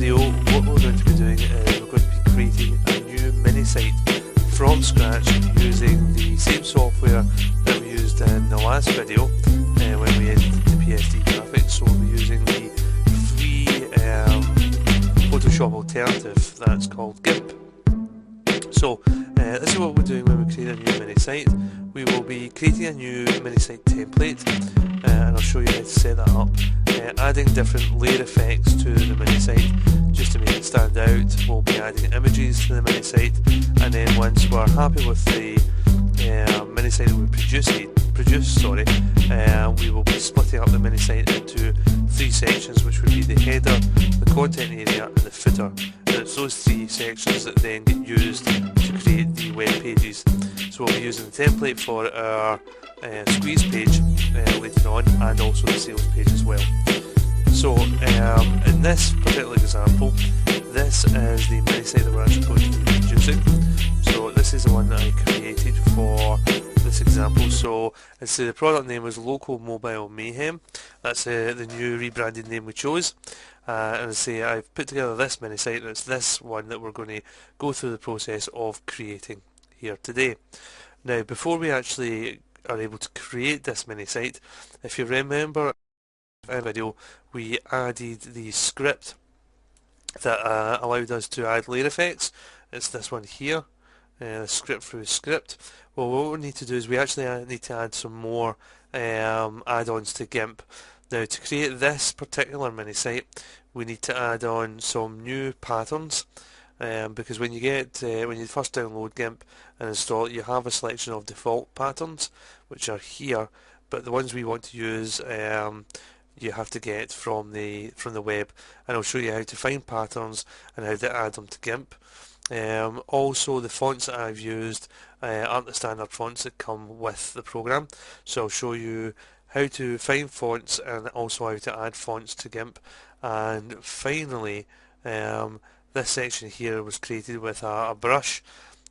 video, what we're going to be doing is we're going to be creating a new Minisite from scratch using the same software that we used in the last video when we edited the PSD graphics. So we'll be using the free Photoshop alternative that's called GIMP. So this is what we're doing when we create a new Minisite. We will be creating a new Minisite template and I'll show you how to set that up. Adding different layer effects to the Minisite just to make it stand out. We'll be adding images to the Minisite, and then once we're happy with the Minisite that we we will be splitting up the Minisite into three sections, which would be the header, the content area and the footer. And it's those three sections that then get used to create the web pages. So we'll be using the template for our squeeze page later on, and also the sales page as well. So in this particular example, this is the Minisite that we're actually going to be producing. So this is the one that I created for this example. So the product name was Local Mobile Mayhem. That's the new rebranded name we chose. And I say I've put together this Minisite, and it's this one that we're going to go through the process of creating here today. Now, before we actually are able to create this Minisite, if you remember in the video, we added the script that allowed us to add layer effects. It's this one here, the script through script. Well, what we need to do is we actually need to add some more add-ons to GIMP. Now, to create this particular Minisite, we need to add on some new patterns. Because when you first download GIMP and install it, you have a selection of default patterns which are here, but the ones we want to use you have to get from the web, and I'll show you how to find patterns and how to add them to GIMP. Also, the fonts that I've used aren't the standard fonts that come with the program, so I'll show you how to find fonts and also how to add fonts to GIMP. And finally, this section here was created with a brush.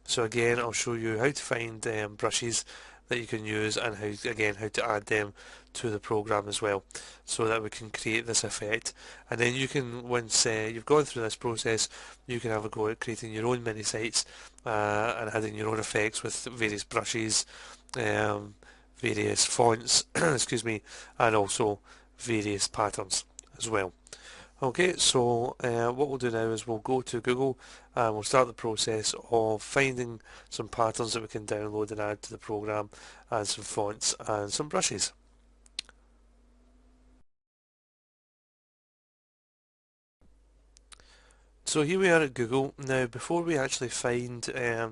So again, I'll show you how to find brushes that you can use, and how to add them to the program as well, so that we can create this effect. And then you can, once you've gone through this process, you can have a go at creating your own Minisites and adding your own effects with various brushes, various fonts, excuse me, and also various patterns as well. Okay, so what we'll do now is we'll go to Google and we'll start the process of finding some patterns that we can download and add to the program, and some fonts and some brushes. So here we are at Google. Now, before we actually find the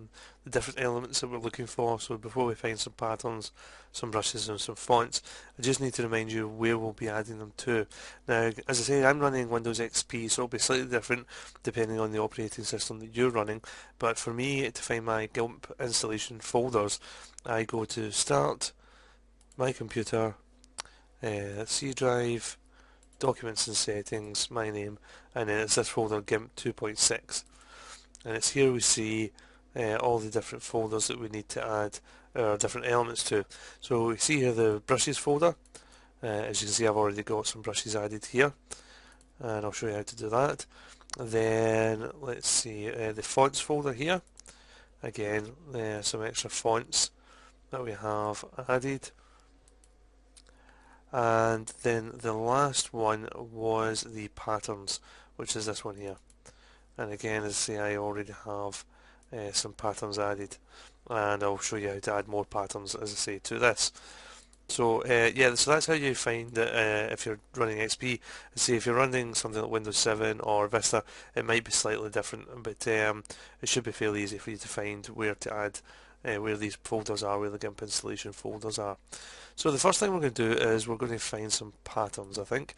different elements that we're looking for, so before we find some patterns, some brushes and some fonts, I just need to remind you where we'll be adding them to. Now, as I say, I'm running Windows XP, so it'll be slightly different depending on the operating system that you're running. But for me, to find my GIMP installation folders, I go to Start, My Computer, C Drive, Documents and Settings, my name, and then it's this folder GIMP 2.6, and it's here we see all the different folders that we need to add different elements to. So we see here the brushes folder. As you can see, I've already got some brushes added here, and I'll show you how to do that. Then let's see the fonts folder here. Again, some extra fonts that we have added. And then the last one was the patterns, which is this one here. And again, as I say, I already have some patterns added, and I'll show you how to add more patterns, as I say, to this. So yeah, so that's how you find that if you're running XP. See, if you're running something like Windows 7 or Vista, it might be slightly different, but it should be fairly easy for you to find where to add where these folders are, where the GIMP installation folders are. So the first thing we're going to do is we're going to find some patterns, I think.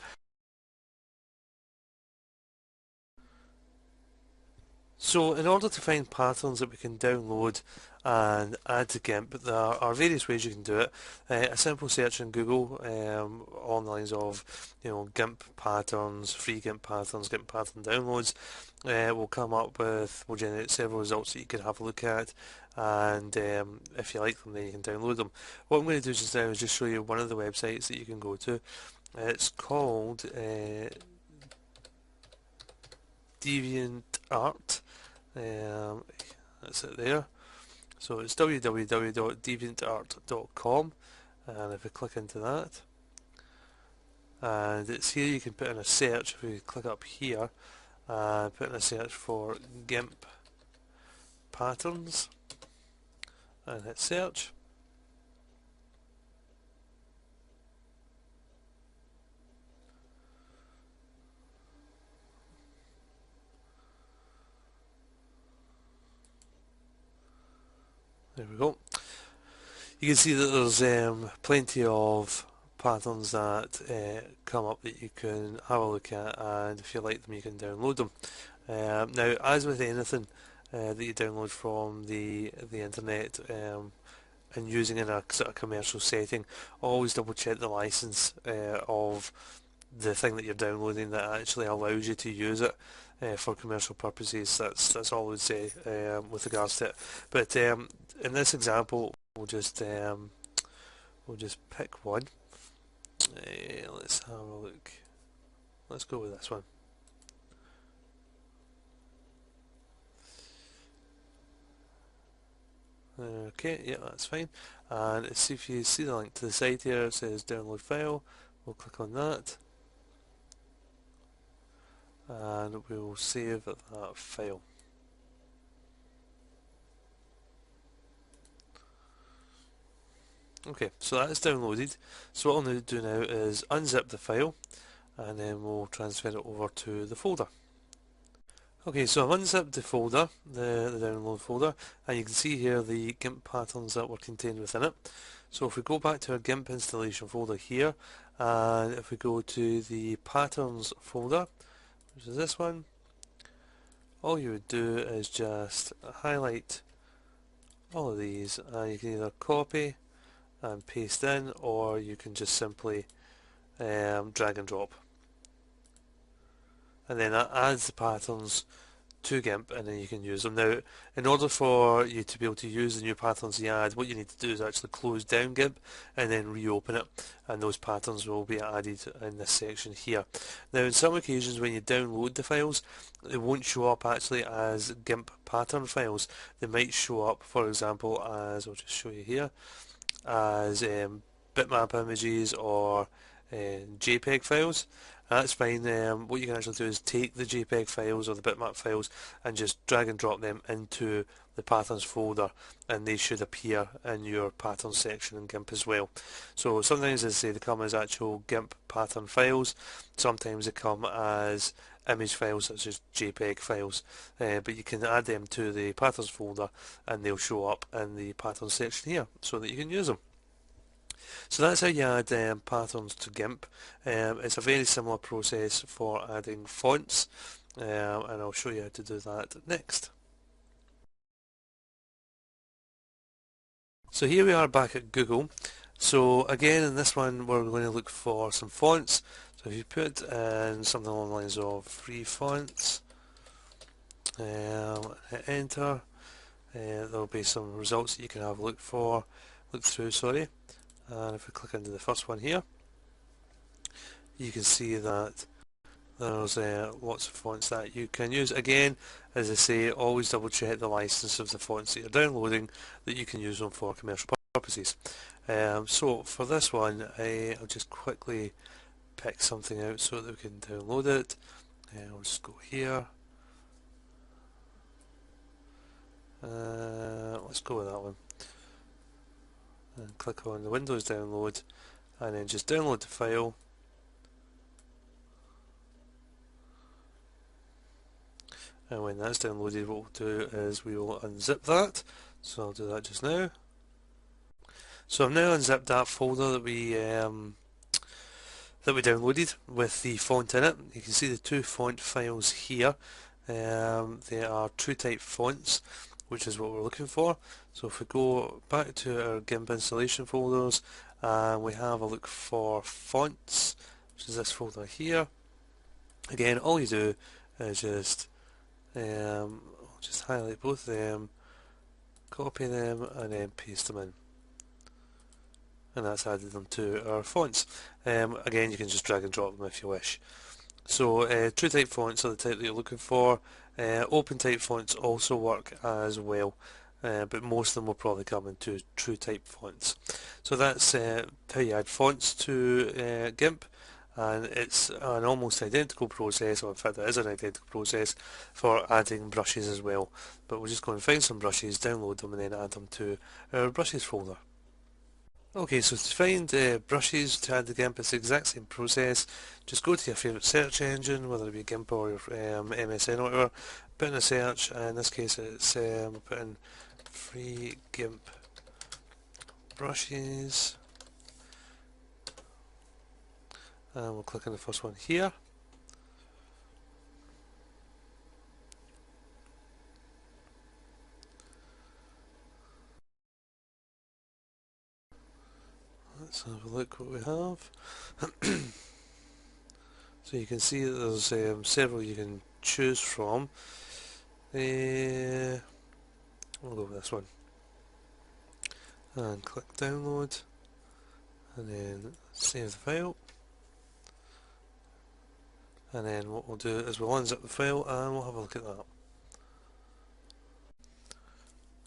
So in order to find patterns that we can download and add to GIMP, there are various ways you can do it. A simple search in Google along the lines of, GIMP patterns, free GIMP patterns, GIMP pattern downloads, will come up with, will generate several results that you can have a look at, and if you like them, then you can download them. What I'm going to do just now is just show you one of the websites that you can go to. It's called DeviantArt. That's it there. So it's www.deviantart.com, and if we click into that, and it's here you can put in a search. If we click up here and put in a search for GIMP patterns and hit search, there we go. You can see that there's plenty of patterns that come up that you can have a look at, and if you like them you can download them. Now, as with anything that you download from the internet and using in a sort of commercial setting, always double check the license of the thing that you're downloading that actually allows you to use it for commercial purposes. That's all I would say with regards to it. But in this example, we'll just pick one. Let's have a look. Let's go with this one. Okay, yeah, that's fine. And if you see the link to the site here, it says download file. We'll click on that, and we will save that file. Okay, so that's downloaded. So what I'll now do now is unzip the file, and then we'll transfer it over to the folder. Okay, so I've unzipped the folder, the download folder, and you can see here the GIMP patterns that were contained within it. So if we go back to our GIMP installation folder here, and if we go to the patterns folder, which is this one, all you would do is just highlight all of these, and you can either copy and paste in, or you can just simply drag and drop, and then that adds the patterns to GIMP, and then you can use them. Now, in order for you to be able to use the new patterns you add, what you need to do is actually close down GIMP and then reopen it, and those patterns will be added in this section here. Now, in some occasions when you download the files, they won't show up actually as GIMP pattern files. They might show up, for example, as, I'll just show you here, as bitmap images or JPEG files. That's fine. What you can actually do is take the JPEG files or the bitmap files and just drag and drop them into the patterns folder, and they should appear in your patterns section in GIMP as well. So sometimes, as I say, they come as actual GIMP pattern files, sometimes they come as image files such as JPEG files, but you can add them to the patterns folder and they'll show up in the patterns section here so that you can use them. So that's how you add patterns to GIMP. It's a very similar process for adding fonts, and I'll show you how to do that next. So here we are back at Google. So again, in this one we're going to look for some fonts. So if you put in something along the lines of free fonts, hit enter, there'll be some results that you can have a look through, sorry. And if we click into the first one here, you can see that there's lots of fonts that you can use. Again, as I say, always double check the license of the fonts that you're downloading, that you can use them for commercial purposes. So for this one, I'll just quickly pick something out so that we can download it. I'll just go here. Let's go with that one. And click on the Windows download, and then just download the file. And when that's downloaded, what we'll do is we will unzip that. So I'll do that just now. So I've now unzipped that folder that we downloaded with the font in it. You can see the two font files here. They are TrueType fonts, which is what we're looking for. So if we go back to our GIMP installation folders and we have a look for fonts, which is this folder here, again all you do is just highlight both of them, copy them, and then paste them in, and that's added them to our fonts. Again, you can just drag and drop them if you wish. So true type fonts are the type that you're looking for. Open type fonts also work as well, but most of them will probably come into true type fonts. So that's how you add fonts to GIMP, and it's an almost identical process, or in fact it is an identical process for adding brushes as well. But we'll just go and find some brushes, download them, and then add them to our brushes folder. Okay, so to find brushes to add to GIMP, it's the exact same process. Just go to your favourite search engine, whether it be GIMP or MSN or whatever, put in a search, and in this case it's we'll put in free GIMP brushes, and we'll click on the first one here. Let's have a look what we have. So you can see that there's several you can choose from. We'll go with this one. And click download, and then save the file. And then what we'll do is we'll unzip the file and we'll have a look at that.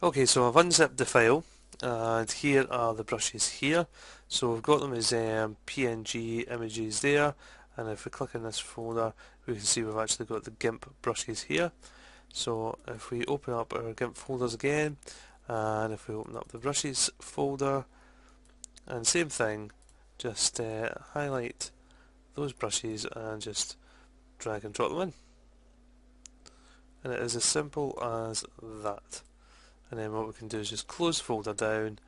Okay, so I've unzipped the file, and here are the brushes here. So we've got them as PNG images there, and if we click in this folder we can see we've actually got the GIMP brushes here. So if we open up our GIMP folders again, and if we open up the brushes folder, and same thing, just highlight those brushes and just drag and drop them in. And it is as simple as that. And then what we can do is just close the folder down,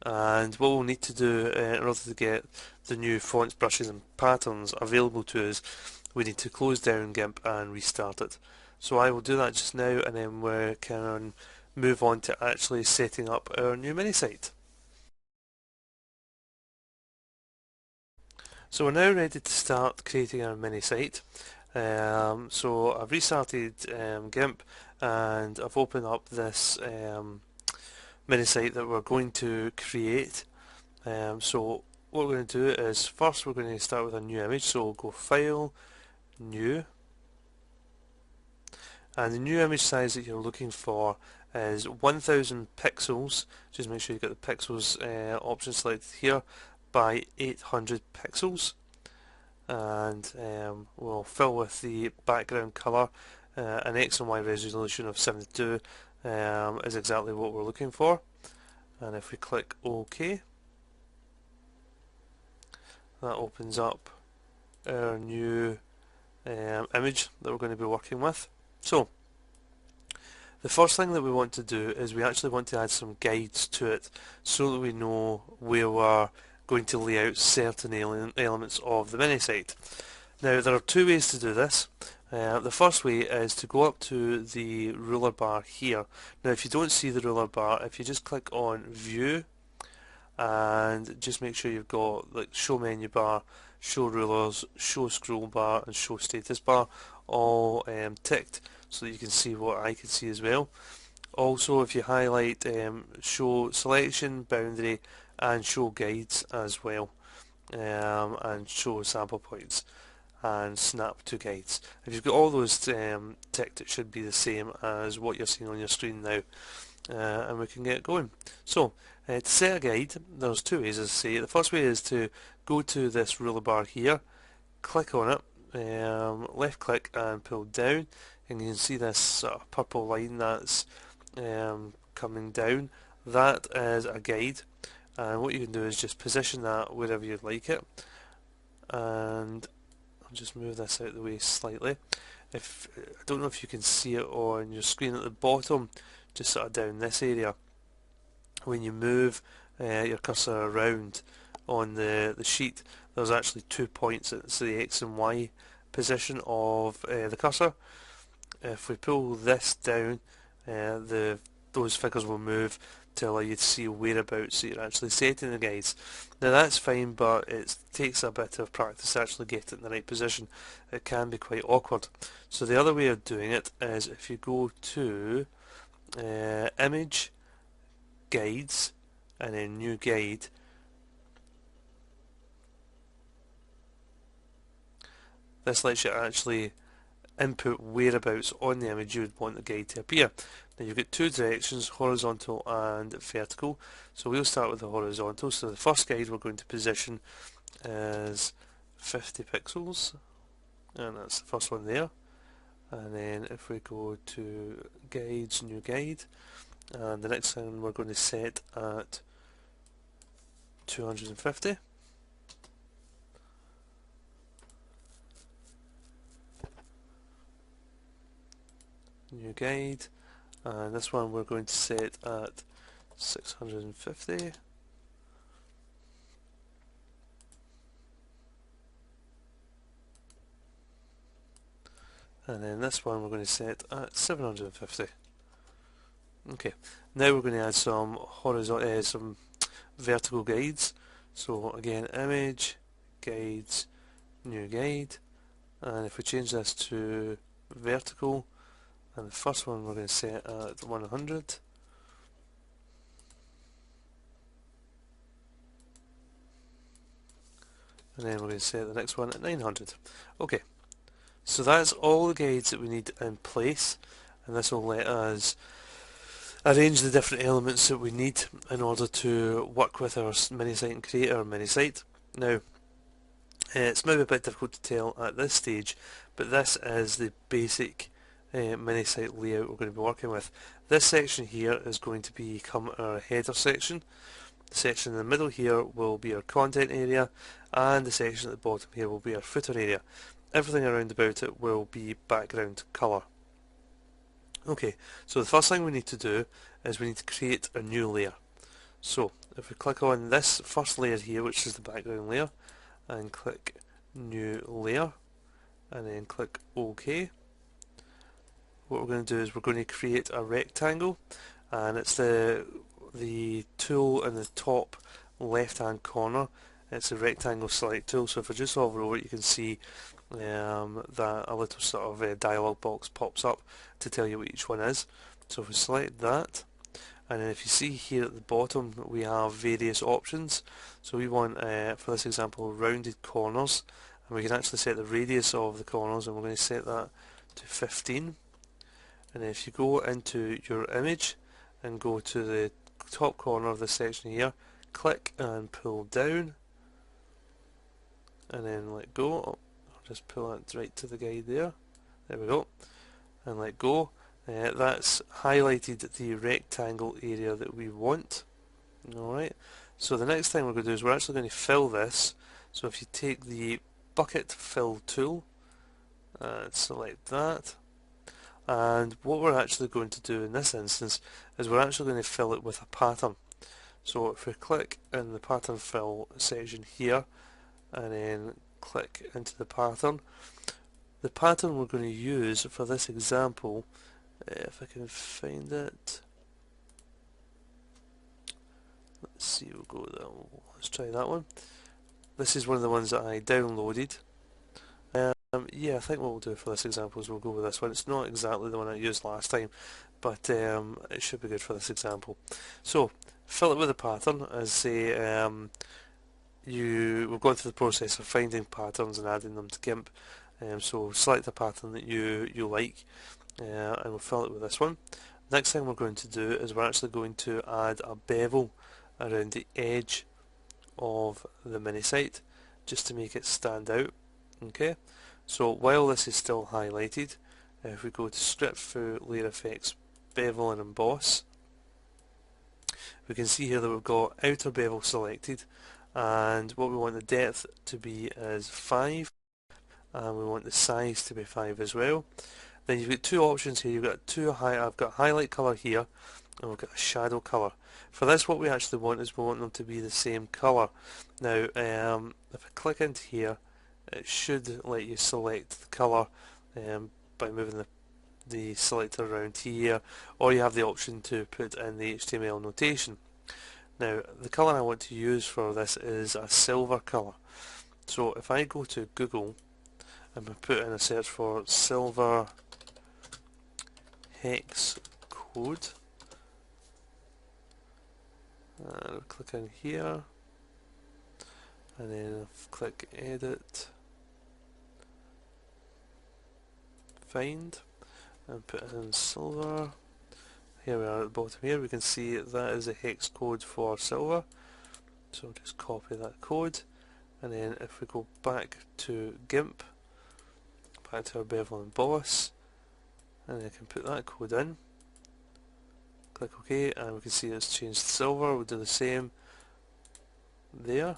and what we'll need to do in order to get the new fonts, brushes and patterns available to us, we need to close down GIMP and restart it. So I will do that just now, and then we can move on to actually setting up our new Minisite. So we're now ready to start creating our Minisite. So I've restarted GIMP, and I've opened up this Minisite that we're going to create. So what we're going to do is first we're going to start with a new image, so we'll go File, New, and the new image size that you're looking for is 1000 pixels. Just make sure you get the pixels option selected here, by 800 pixels, and we'll fill with the background colour. An X and Y resolution of 72 is exactly what we're looking for, and if we click OK, that opens up our new image that we're going to be working with. So the first thing that we want to do is we actually want to add some guides to it so that we know where we're going to lay out certain elements of the Minisite. Now there are two ways to do this. The first way is to go up to the ruler bar here. Now if you don't see the ruler bar, if you just click on View and just make sure you've got like Show Menu Bar, Show Rulers, Show Scroll Bar and Show Status Bar all ticked so that you can see what I can see as well. Also if you highlight Show Selection, Boundary and Show Guides as well, and Show Sample Points and Snap to Guides. If you've got all those ticked, it should be the same as what you're seeing on your screen now, and we can get going. So to set a guide, there's two ways, as I say. The first way is to go to this ruler bar here, click on it, left click and pull down, and you can see this sort of purple line that's coming down. That is a guide, and what you can do is just position that wherever you'd like it, and I'll just move this out of the way slightly. I don't know if you can see it on your screen at the bottom, just sort of down this area. When you move your cursor around on the sheet, there's actually 2 points. It's the X and Y position of the cursor. If we pull this down, those figures will move to allow you to see whereabouts you're actually setting the guides. Now that's fine, but it takes a bit of practice to actually get it in the right position. It can be quite awkward. So the other way of doing it is if you go to Image, Guides, and then New Guide, This lets you actually input whereabouts on the image you would want the guide to appear. Now you've got two directions, horizontal and vertical. So we'll start with the horizontal. So the first guide we're going to position is 50 pixels, and that's the first one there. And then if we go to guides, new guide, and the next one we're going to set at 250. New guide, and this one we're going to set at 650. And then this one we're going to set at 750. Okay, now we're going to add some horizontal, some vertical guides. So again, image, guides, new guide, and if we change this to vertical, and the first one we're going to set at 100. And then we're going to set the next one at 900. Okay, so that's all the guides that we need in place, and this will let us arrange the different elements that we need in order to work with our Minisite and create our Minisite. Now, it's maybe a bit difficult to tell at this stage, but this is the basic Minisite layout we're going to be working with. This section here is going to become our header section. The section in the middle here will be our content area, and the section at the bottom here will be our footer area. Everything around about it will be background colour. Okay, so the first thing we need to do is we need to create a new layer. So if we click on this first layer here, which is the background layer, and click new layer, and then click OK, what we're going to do is we're going to create a rectangle, and it's the tool in the top left hand corner. It's a rectangle select tool, so if I just hover over it you can see that a little sort of dialog box pops up to tell you what each one is. So if we select that, and then if you see here at the bottom we have various options. So we want, for this example, rounded corners, and we can actually set the radius of the corners, and we're going to set that to 15. And if you go into your image and go to the top corner of this section here, click and pull down, and then let go. Oh, I'll just pull it right to the guide there. There we go. And let go. That's highlighted the rectangle area that we want. Alright, so the next thing we're going to do is we're actually going to fill this. So if you take the bucket fill tool and select that, and what we're actually going to do in this instance is we're actually going to fill it with a pattern. So if we click in the pattern fill section here and then click into the pattern we're going to use for this example, if I can find it, let's see, we'll go there, let's try that one. This is one of the ones that I downloaded. Yeah, I think what we'll do for this example is we'll go with this one. It's not exactly the one I used last time, but it should be good for this example. So, fill it with a pattern, as say we've gone through the process of finding patterns and adding them to GIMP. So select a pattern that you like, and we'll fill it with this one. Next thing we're going to do is we're actually going to add a bevel around the edge of the Minisite, just to make it stand out. Okay, so while this is still highlighted, if we go to Script through Layer Effects, Bevel and Emboss, we can see here that we've got outer bevel selected, and what we want the depth to be is 5, and we want the size to be 5 as well. Then you've got two options here. You've got I've got highlight colour here, and we've got a shadow colour. For this, what we actually want is we want them to be the same colour. Now, if I click into here, it should let you select the colour by moving the selector around here, or you have the option to put in the HTML notation. Now, the colour I want to use for this is a silver colour. So if I go to Google and we put in a search for silver hex code, and I'll click in here, and then click edit, find and put in silver. Here we are at the bottom here, we can see that is a hex code for silver. So I'll just copy that code, and then if we go back to GIMP, back to our bevel and emboss, and then I can put that code in, click OK, and we can see it's changed to silver. We'll do the same there.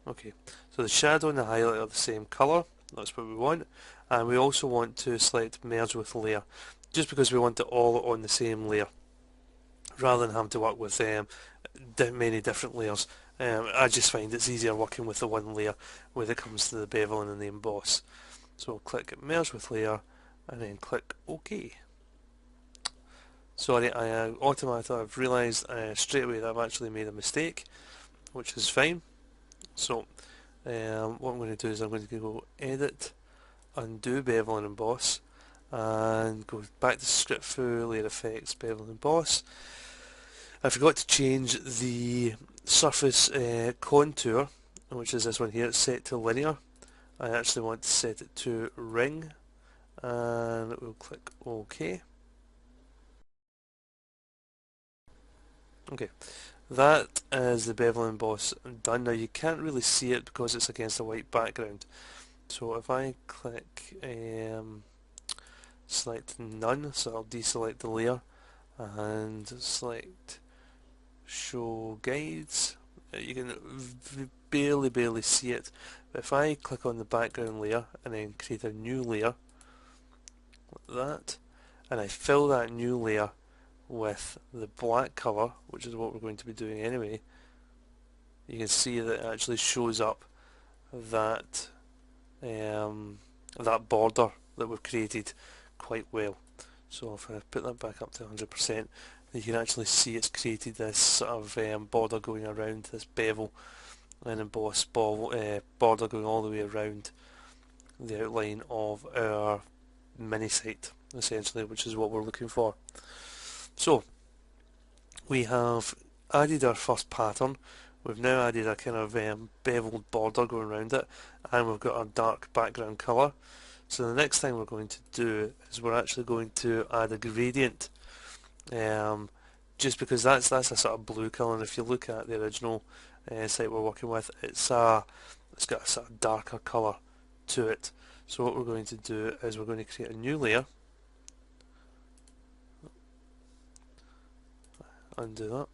Okay, so the shadow and the highlight are the same colour, that's what we want, and we also want to select merge with layer, just because we want it all on the same layer, rather than having to work with many different layers. I just find it's easier working with the one layer when it comes to the beveling and the emboss. So we'll click merge with layer and then click OK. Sorry, I've realised straight away that I've actually made a mistake, which is fine. So what I'm going to do is I'm going to go edit, undo bevel and emboss, and go back to script through layer effects, bevel and emboss. I forgot to change the surface contour, which is this one here. It's set to linear. I actually want to set it to ring, and we'll click OK. Okay, that is the bevel and emboss done. Now you can't really see it because it's against a white background. So if I click select none, so I'll deselect the layer and select show guides. You can barely see it, but if I click on the background layer and then create a new layer like that, and I fill that new layer with the black colour, which is what we're going to be doing anyway, you can see that it actually shows up that that border that we've created quite well. So if I put that back up to 100%, you can actually see it's created this sort of border going around this bevel and emboss border going all the way around the outline of our Minisite, essentially, which is what we're looking for. So we have added our first pattern. We've now added a kind of beveled border going around it, and we've got our dark background colour. So the next thing we're going to do is we're actually going to add a gradient, just because that's a sort of blue colour, and if you look at the original site we're working with, it's got a sort of darker colour to it. So what we're going to do is we're going to create a new layer, undo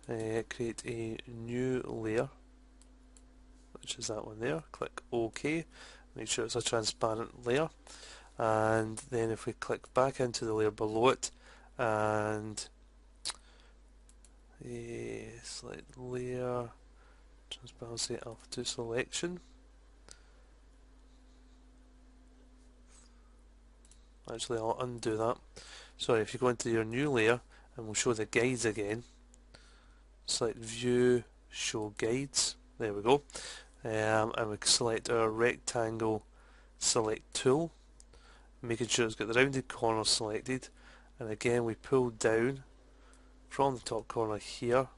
that, create a new layer, which is that one there, click OK, make sure it's a transparent layer, and then if we click back into the layer below it and select layer, transparency alpha 2 selection, actually I'll undo that. Sorry, if you go into your new layer and we'll show the guides again, select view, show guides, there we go, and we select our rectangle select tool, making sure it's got the rounded corner selected, and again we pull down from the top corner here,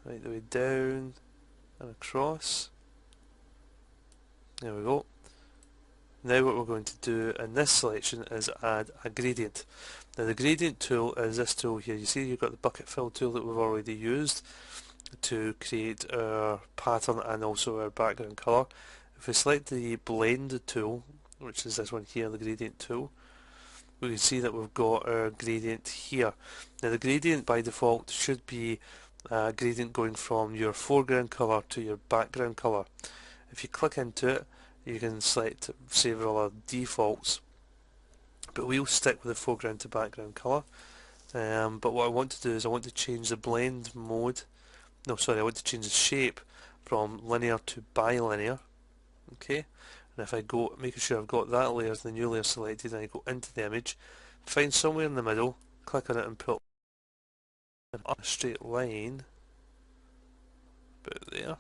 right the way down and across, there we go. Now what we're going to do in this selection is add a gradient. Now the gradient tool is this tool here. You see you've got the bucket fill tool that we've already used to create our pattern and also our background colour. If we select the blend tool, which is this one here, the gradient tool, we can see that we've got our gradient here. Now the gradient by default should be a gradient going from your foreground colour to your background colour. If you click into it, you can select several other defaults, but we'll stick with the foreground to background colour. But what I want to do is I want to change the blend mode, no sorry, I want to change the shape from linear to bilinear, okay, and if I go, making sure I've got that layer as the new layer selected, and I go into the image, find somewhere in the middle, click on it and pull a straight line about there.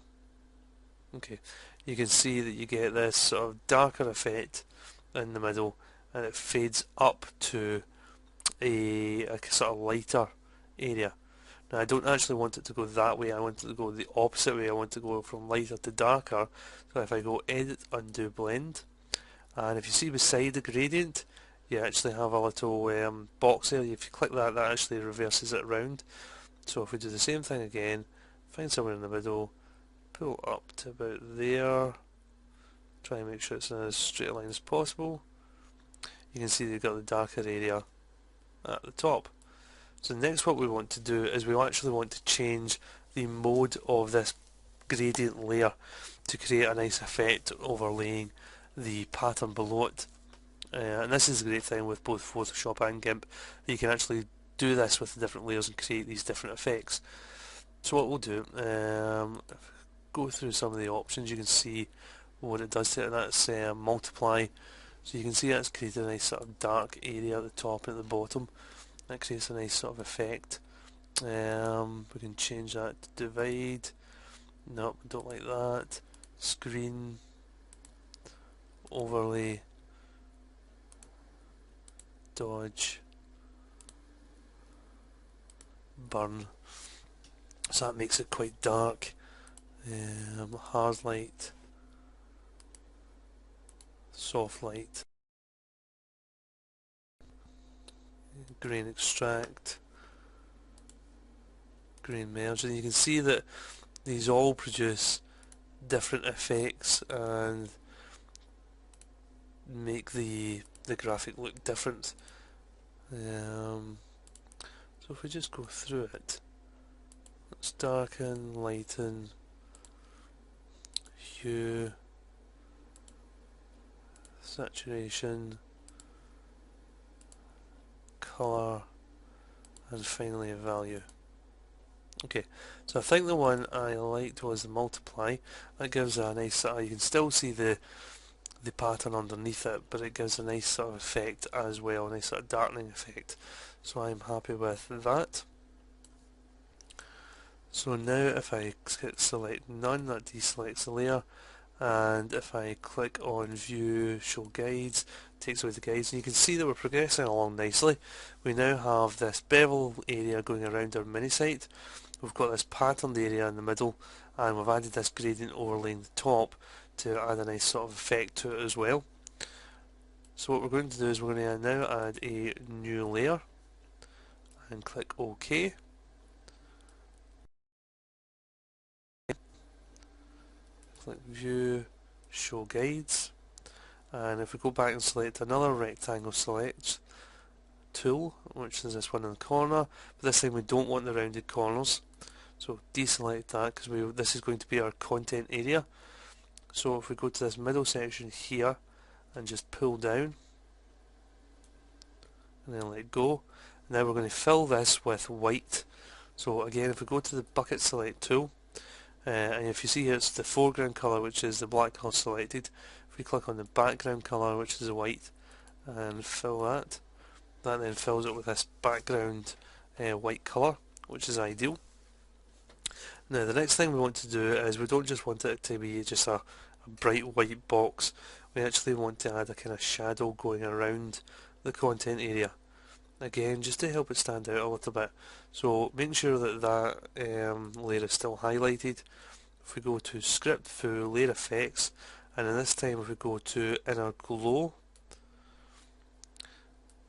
Okay, you can see that you get this sort of darker effect in the middle, and it fades up to a sort of lighter area. Now I don't actually want it to go that way, I want it to go the opposite way. I want to go from lighter to darker. So if I go edit, undo blend, and if you see beside the gradient you actually have a little box there. If you click that, that actually reverses it around. So if we do the same thing again, find somewhere in the middle, pull up to about there, try and make sure it's in as straight a line as possible. You can see that you've got the darker area at the top. So next what we want to do is we actually want to change the mode of this gradient layer to create a nice effect overlaying the pattern below it. And this is a great thing with both Photoshop and GIMP. You can actually do this with the different layers and create these different effects. So what we'll do, go through some of the options, you can see what it does to it, and that's multiply. So you can see that's created a nice sort of dark area at the top and at the bottom. That creates a nice sort of effect. We can change that to divide. Nope, don't like that. Screen, overlay, dodge, burn. So that makes it quite dark. Hard light, soft light, grain extract, grain merge, and you can see that these all produce different effects and make the graphic look different. So if we just go through it, let's darken, lighten, hue, saturation, colour, and finally a value. Okay, so I think the one I liked was the multiply. That gives a nice you can still see the pattern underneath it, but it gives a nice sort of effect as well, a nice sort of darkening effect. So I'm happy with that. So now if I select none, that deselects the layer, and if I click on view show guides, it takes away the guides, and you can see that we're progressing along nicely. We now have this bevel area going around our Minisite. We've got this patterned area in the middle, and we've added this gradient overlaying the top to add a nice sort of effect to it as well. So what we're going to do is we're going to now add a new layer and click OK. Click view, show guides, and if we go back and select another rectangle select tool, which is this one in the corner, but this time we don't want the rounded corners, so deselect that because this is going to be our content area. So if we go to this middle section here and just pull down and then let go, now we're going to fill this with white. So again, if we go to the bucket select tool, and if you see here it's the foreground colour, which is the black colour selected. If we click on the background colour, which is the white, and fill that, that then fills it with this background white colour, which is ideal. Now the next thing we want to do is we don't just want it to be just a bright white box, we actually want to add a kind of shadow going around the content area. Again, just to help it stand out a little bit. So make sure that that layer is still highlighted. If we go to script full layer effects, and then this time if we go to inner glow,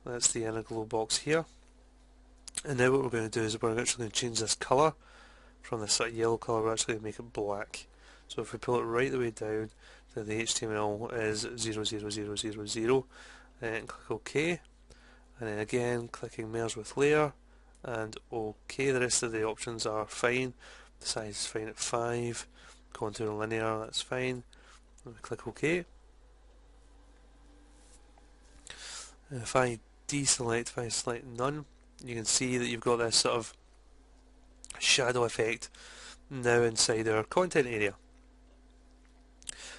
that's the inner glow box here. And now what we're going to do is we're actually going to change this colour from this sort of yellow colour, we're actually going to make it black. So if we pull it right the way down to the HTML is 00000 and click OK, and then again clicking merge with layer and OK. The rest of the options are fine. The size is fine at 5, contour and linear, that's fine, and we click OK. And if I select none, you can see that you've got this sort of shadow effect now inside our content area.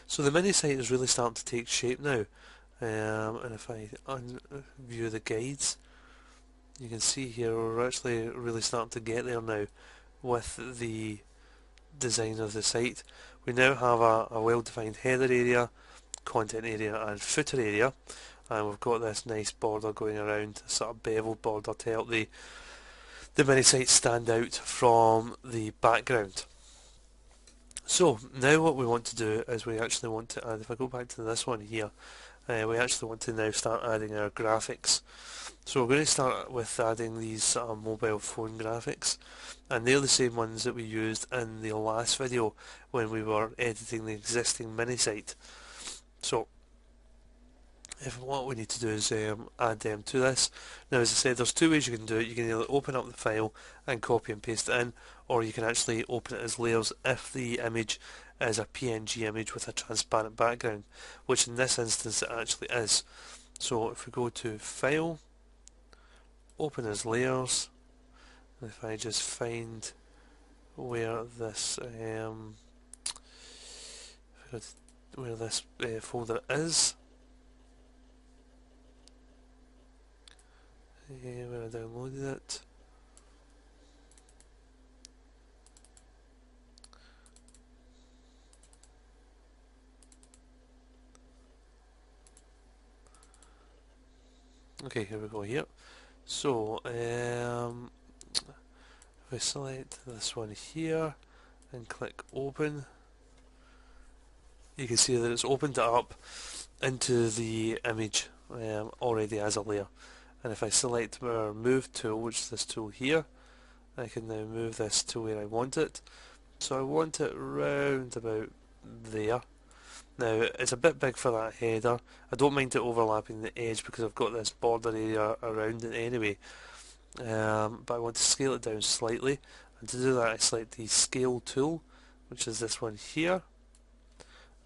So the Minisite is really starting to take shape now, and if I view the guides, you can see here we're actually really starting to get there now with the design of the site. We now have a well-defined header area, content area and footer area, and we've got this nice border going around, a sort of beveled border to help the Minisite stand out from the background. So now what we want to do is we actually want to add, if I go back to this one here, we actually want to now start adding our graphics. So we're going to start with adding these mobile phone graphics, and they're the same ones that we used in the last video when we were editing the existing Minisite. So if what we need to do is add them to this. Now, as I said, there's two ways you can do it. You can either open up the file and copy and paste it in, or you can actually open it as layers if the image is a PNG image with a transparent background, which in this instance it actually is. So if we go to File, Open as Layers, and if I just find where this folder is, where I downloaded it. Okay, here we go here. So, if I select this one here and click Open, you can see that it's opened it up into the image already as a layer. And if I select our Move tool, which is this tool here, I can now move this to where I want it. So I want it round about there. Now, it's a bit big for that header. I don't mind it overlapping the edge because I've got this border area around it anyway. But I want to scale it down slightly, and to do that I select the Scale tool, which is this one here.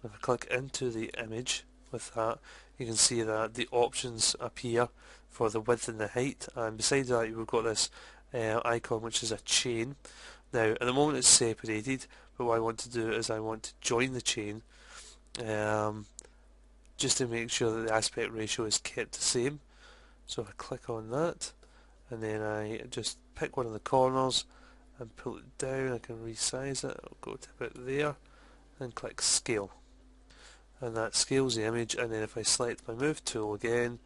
If I click into the image with that, you can see that the options appear for the width and the height, and beside that you've got this icon which is a chain. Now at the moment it's separated, but what I want to do is I want to join the chain just to make sure that the aspect ratio is kept the same. So if I click on that, and then I just pick one of the corners and pull it down, I can resize it. I'll go to about there and click Scale, and that scales the image. And then if I select my Move tool again,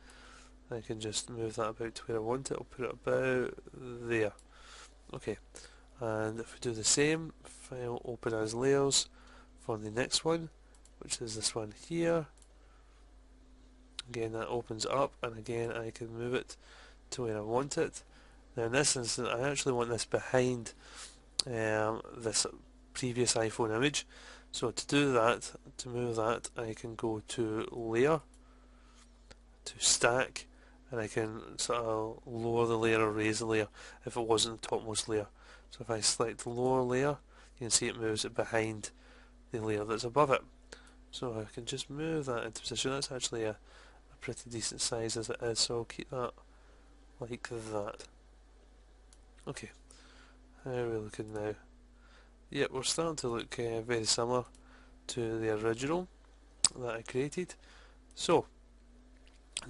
I can just move that about to where I want it. I'll put it about there. Okay, and if we do the same, File, Open as Layers for the next one, which is this one here. Again, that opens up, and again I can move it to where I want it. Now in this instance I actually want this behind this previous iPhone image. So to do that, to move that, I can go to Layer, to Stack, and I can sort of lower the layer or raise the layer if it wasn't the topmost layer. So if I select the lower layer, you can see it moves it behind the layer that's above it. So I can just move that into position. That's actually a pretty decent size as it is, so I'll keep that like that. Okay, how are we looking now? Yep, we're starting to look very similar to the original that I created. So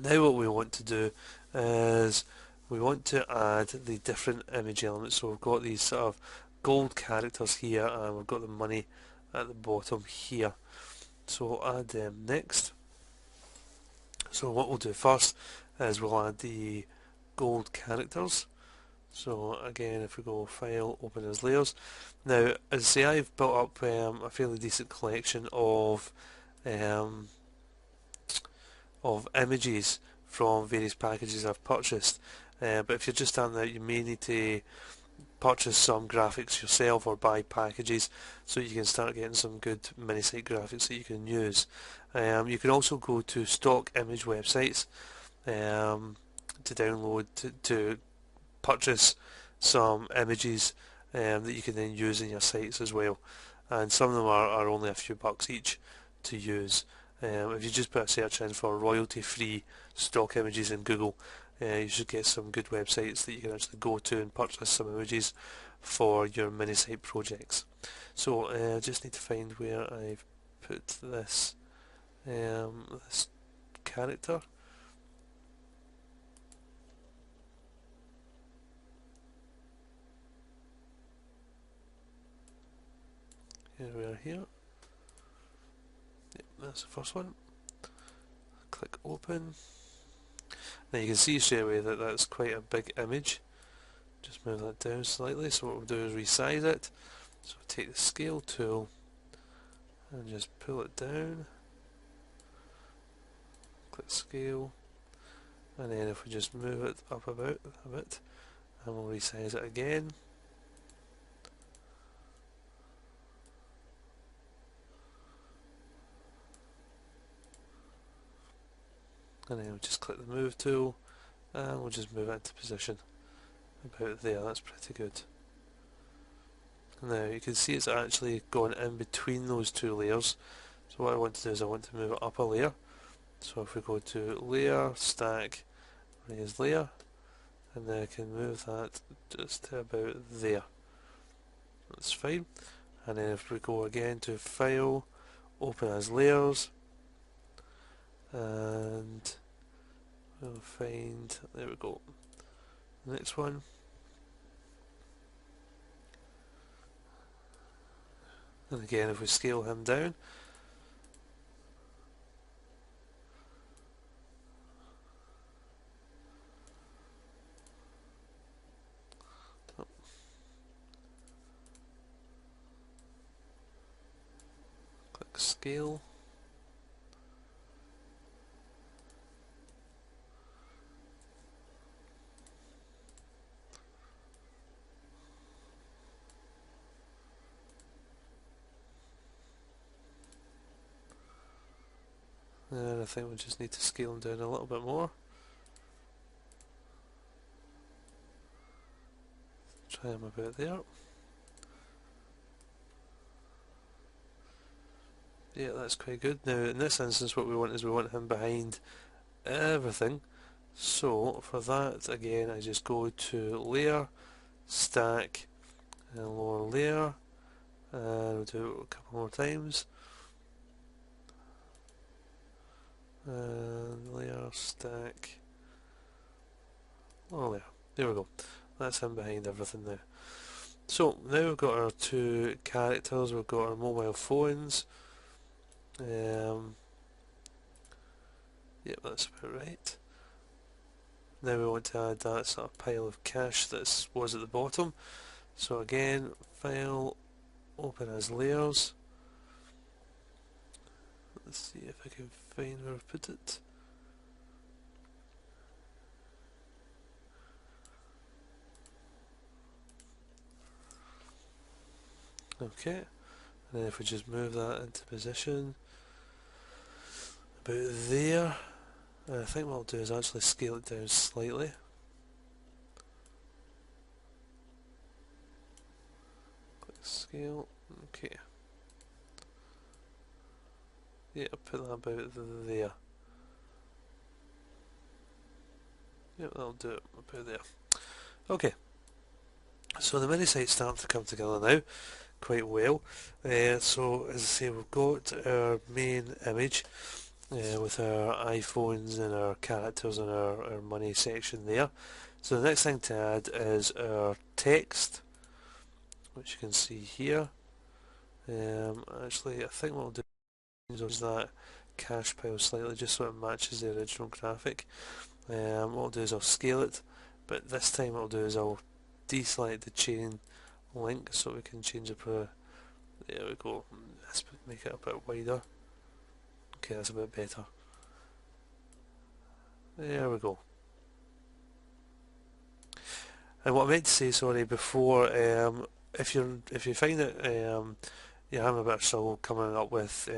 now what we want to do is we want to add the different image elements. So we've got these sort of gold characters here, and we've got the money at the bottom here. So we'll add them next. So what we'll do first is we'll add the gold characters. So again, if we go File, Open as Layers. Now, as I say, I've built up a fairly decent collection of images from various packages I've purchased. But if you're just starting out, you may need to purchase some graphics yourself or buy packages so you can start getting some good Minisite graphics that you can use. You can also go to stock image websites to download, to purchase some images that you can then use in your sites as well, and some of them are only a few bucks each to use. If you just put a search in for royalty free stock images in Google, you should get some good websites that you can actually go to and purchase some images for your Minisite projects. So I just need to find where I've put this this character. Here we are here. Yep, that's the first one. Click Open. Now you can see straight away that that's quite a big image. Just move that down slightly. So what we'll do is resize it. So we'll take the Scale tool and just pull it down. click scale, and then if we just move it up a bit, and we'll resize it again. And then we'll just click the move tool, and we'll just move it into position about there. That's pretty good. Now you can see it's actually gone in between those two layers. So what I want to do is I want to move it up a layer. So if we go to layer, stack, raise layer, and then I can move that just to about there. That's fine. And then if we go again to file, open as layers, and we'll find, there we go, next one. And again, if we scale him down, click scale, and I think we just need to scale him down a little bit more. Try him about there. Yeah, that's quite good. Now in this instance what we want is we want him behind everything. So for that again I just go to layer, stack, and lower layer, and we'll do it a couple more times. And layer, stack, lower layer. There we go. That's him behind everything there. So now we've got our two characters, we've got our mobile phones. Yep, that's about right. Now we want to add that sort of pile of cash that was at the bottom. So again, file, open as layers. Let's see if I can find where I've put it. Okay, and then if we just move that into position about there, I think what I'll do is actually scale it down slightly. Click scale, okay. Yeah, I'll put that about there. Yep, that'll do it about there. Okay, so the Minisite's starting to come together now quite well. So as I say, we've got our main image with our iPhones and our characters and our money section there. So the next thing to add is our text, which you can see here. Actually, I think what we'll do is that cash pile slightly just so it matches the original graphic. What I'll do is I'll scale it, but this time what I'll do is I'll deselect the chain link so we can change it per. There we go. Let's make it a bit wider. Okay, that's a bit better. There we go. And what I meant to say, sorry, before, if you find that you're having a bit of trouble coming up with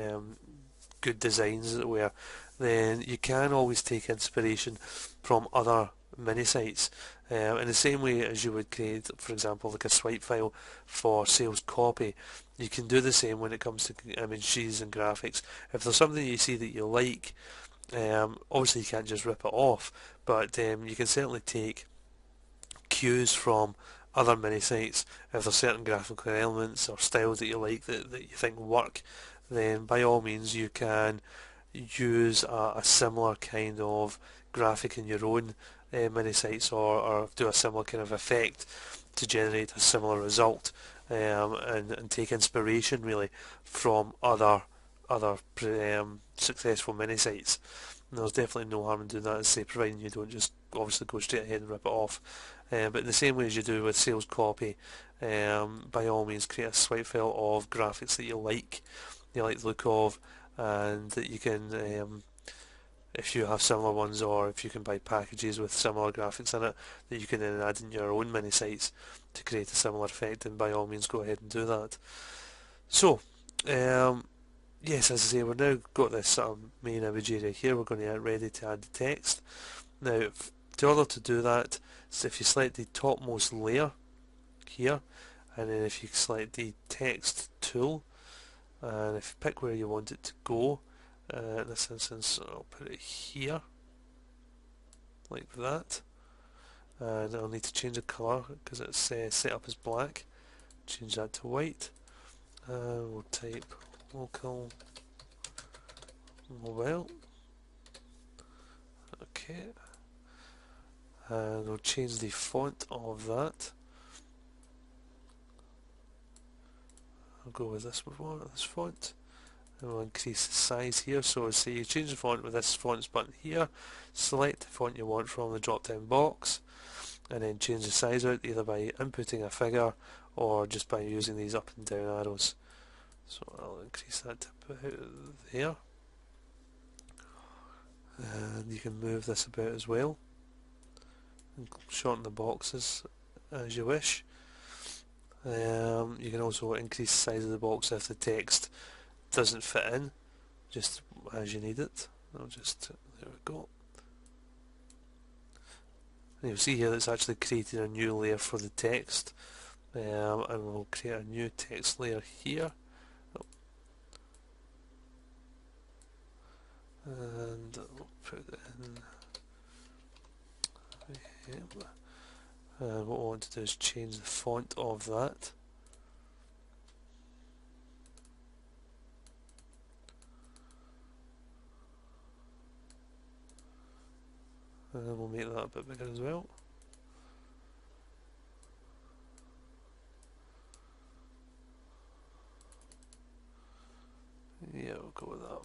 good designs, as it were, then you can always take inspiration from other mini sites. In the same way as you would create, for example, like a swipe file for sales copy, you can do the same when it comes to images and graphics. If there's something you see that you like, obviously you can't just rip it off, but you can certainly take cues from other mini sites. If there's certain graphical elements or styles that you like that you think work, then by all means you can use a similar kind of graphic in your own mini sites, or do a similar kind of effect to generate a similar result, and take inspiration really from other successful mini sites. And there's definitely no harm in doing that, as say, providing you don't just obviously go straight ahead and rip it off. But in the same way as you do with sales copy, by all means create a swipe file of graphics that you like the look of, and that you can if you have similar ones, or if you can buy packages with similar graphics in it that you can then add in your own mini sites to create a similar effect, then by all means go ahead and do that. So, yes, as I say, we've now got this main image area here. We're going to get ready to add the text. Now, in order to do that, so if you select the topmost layer here, and then if you select the text tool, and if you pick where you want it to go, in this instance I'll put it here, like that, and I'll need to change the colour because it's set up as black. Change that to white, and we'll type local mobile, okay, and we'll change the font of that. I'll go with this font, and we'll increase the size here. So say you change the font with this fonts button here, select the font you want from the drop down box, and then change the size out either by inputting a figure or just by using these up and down arrows. So I'll increase that to about there, and you can move this about as well and shorten the boxes as you wish. You can also increase the size of the box if the text doesn't fit in, just as you need it. I'll just, there we go. And you'll see here that it's actually created a new layer for the text, and we'll create a new text layer here. And we'll put it in. Yep. And what we want to do is change the font of that. And we'll make that a bit bigger as well. Yeah, we'll go with that.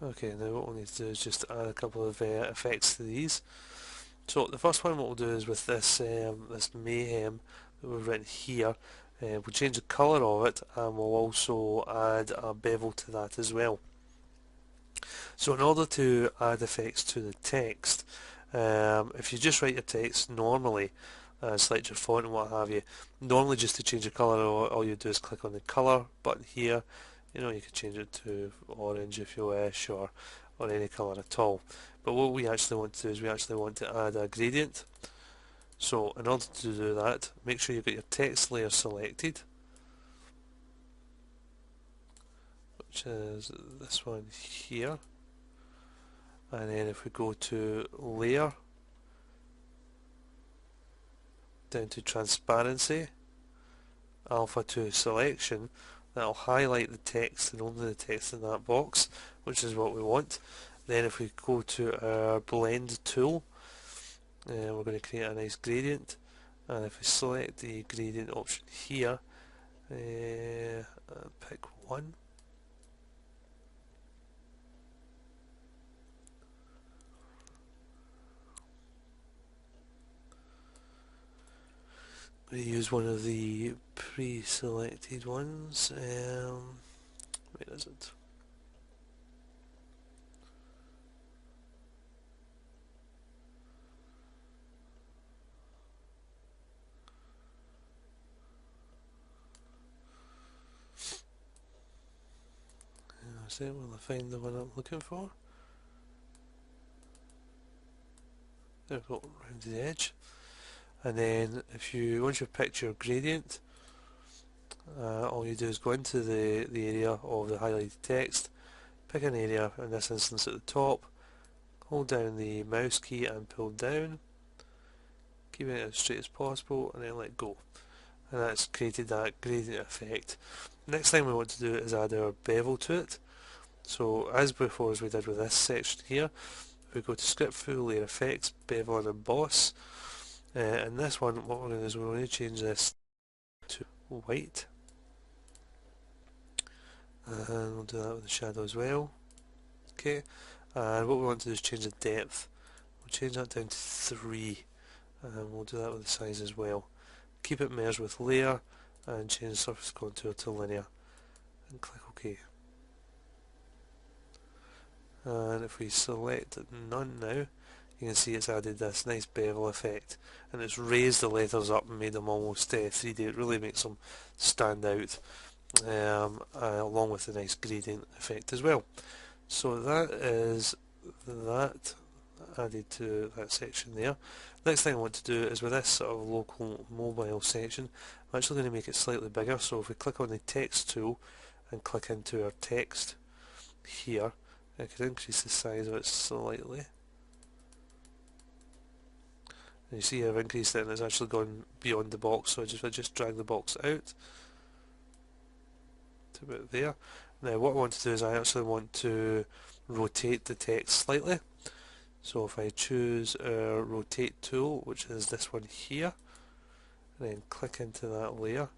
Okay, now what we'll need to do is just add a couple of effects to these. So the first one what we'll do is with this this mayhem that we've written here, we'll change the colour of it, and we'll also add a bevel to that as well. So in order to add effects to the text, if you just write your text normally, select your font and what have you, normally just to change the colour, all you do is click on the colour button here. You know, you can change it to orange if you wish, or any colour at all. But what we actually want to do is we actually want to add a gradient. So in order to do that, make sure you've got your text layer selected, which is this one here. And then if we go to layer, down to transparency, alpha to selection, that'll highlight the text and only the text in that box, which is what we want. Then if we go to our blend tool, we're going to create a nice gradient, and if we select the gradient option here, pick one, we use one of the pre-selected ones. Where is it? Will I find the one I'm looking for? There we go, round the edge. And then if you, once you've picked your gradient, all you do is go into the area of the highlighted text, pick an area, in this instance at the top, hold down the mouse key and pull down, keep it as straight as possible, and then let go. And that's created that gradient effect. Next thing we want to do is add our bevel to it. So as before, as we did with this section here, we go to script full layer effects, bevel and emboss. And this one, what we're going to do is we're going to change this to white, and we'll do that with the shadow as well. Okay, and what we want to do is change the depth. We'll change that down to 3, and we'll do that with the size as well. Keep it merged with layer, and change the surface contour to linear. and click OK. And if we select none now, you can see it's added this nice bevel effect, and it's raised the letters up and made them almost 3D. It really makes them stand out, along with the nice gradient effect as well. So that is that added to that section there. Next thing I want to do is with this sort of local mobile section, I'm actually going to make it slightly bigger. So if we click on the text tool and click into our text here, I could increase the size of it slightly. And you see I've increased it and it's actually gone beyond the box, so I just drag the box out to about there. Now what I want to do is I actually want to rotate the text slightly. So if I choose our rotate tool, which is this one here, and then click into that layer,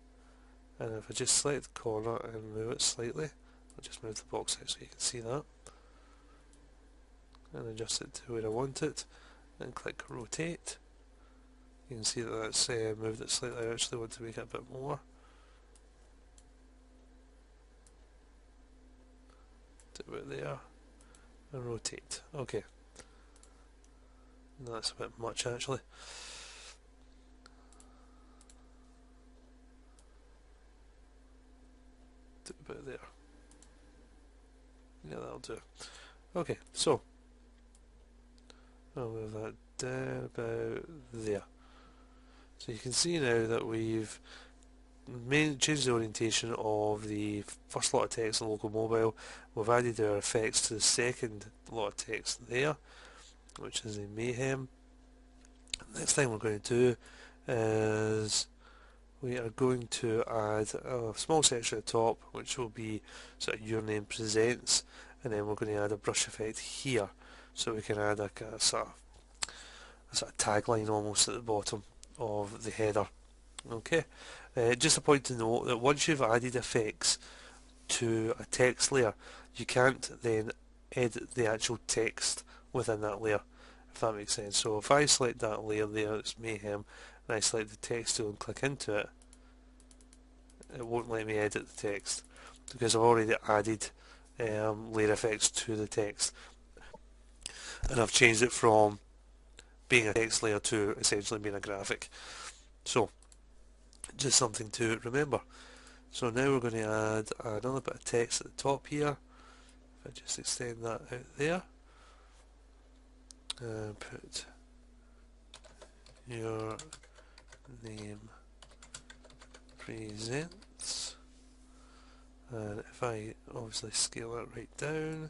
and if I just select the corner and move it slightly, I'll just move the box out so you can see that, and adjust it to where I want it, and click rotate. You can see that that's moved it slightly. I actually want to make it a bit more. Do it there, and rotate. Okay. No, that's a bit much actually. Do a bit there. Yeah, that'll do. Okay, so I'll move that down about there. So you can see now that we've changed the orientation of the first lot of text in local mobile. We've added our effects to the second lot of text there, which is the mayhem. Next thing we're going to do is we are going to add a small section at the top, which will be sort of your name presents, and then we're going to add a brush effect here, so we can add a sort of tagline almost at the bottom of the header. Okay, just a point to note that once you've added effects to a text layer, you can't then edit the actual text within that layer, if that makes sense. So if I select that layer there, it's mayhem, and I select the text tool and click into it, it won't let me edit the text because I've already added layer effects to the text, and I've changed it from being a text layer to essentially being a graphic. So just something to remember. So now we're going to add another bit of text at the top here. If I just extend that out there and put your name presents, and if I obviously scale that right down,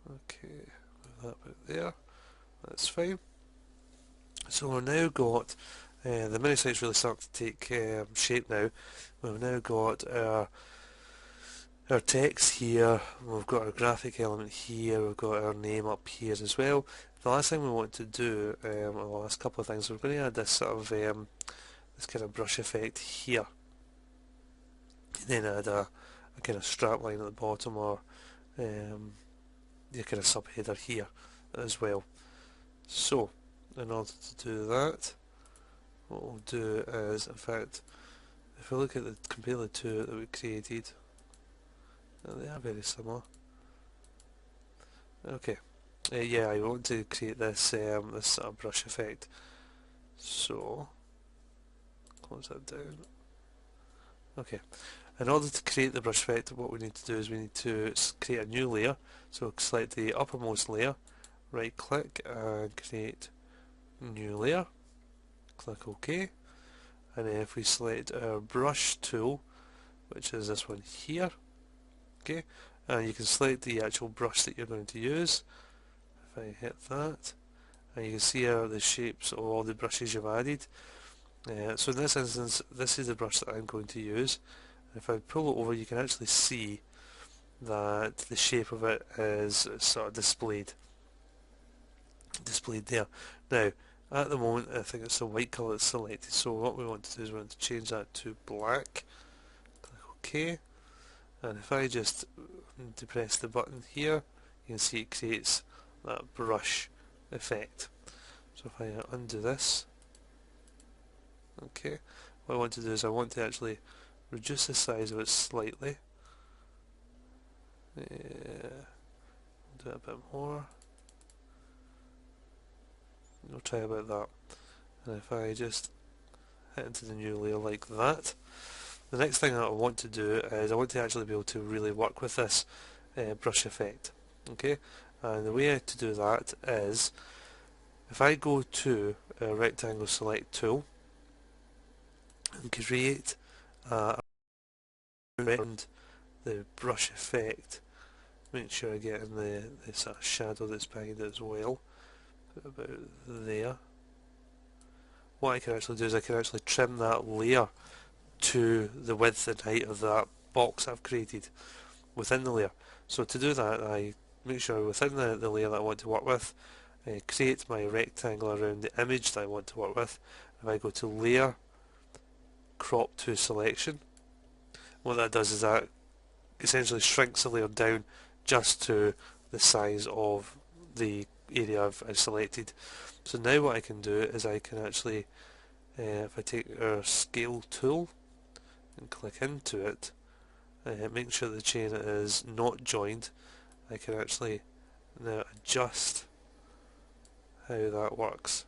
okay, move that bit there, that's fine. So we've now got the Minisite's really starting to take shape now. We've now got our text here, we've got our graphic element here, we've got our name up here as well. The last thing we want to do, the last couple of things, we're going to add this sort of this kind of brush effect here, and then add a kind of strap line at the bottom, or the kind of subheader here as well. So in order to do that, what we'll do is, in fact, if we look at compare the two that we created, they are very similar. Okay, yeah, I want to create this this sort of brush effect. So close that down. Okay, in order to create the brush effect, what we need to do is we need to create a new layer. So select the uppermost layer, right click and create new layer, click OK, and then if we select our brush tool, which is this one here, okay, and you can select the actual brush that you're going to use. If I hit that, and you can see here the shapes of all the brushes you've added. So in this instance, this is the brush that I'm going to use. If I pull it over, you can actually see that the shape of it is sort of displayed there. Now, at the moment, I think it's the white colour that's selected, so what we want to do is we want to change that to black. Click OK, and if I just depress the button here, you can see it creates that brush effect. So if I undo this, okay, what I want to do is I want to actually reduce the size of it slightly. Do it a bit more. We'll try about that. And if I just hit into the new layer like that, the next thing that I want to do is I want to actually be able to really work with this brush effect. Okay, and the way to do that is if I go to a rectangle select tool and create around the brush effect, make sure I get in the sort of shadow that's behind it as well, about there. What I can actually do is I can actually trim that layer to the width and height of that box I've created within the layer. So to do that, I make sure within the layer that I want to work with, create my rectangle around the image that I want to work with. If I go to layer, crop to selection, what that does is that essentially shrinks the layer down just to the size of the area I've selected. So now what I can do is I can actually, if I take our scale tool and click into it, make sure the chain is not joined, I can actually now adjust how that works.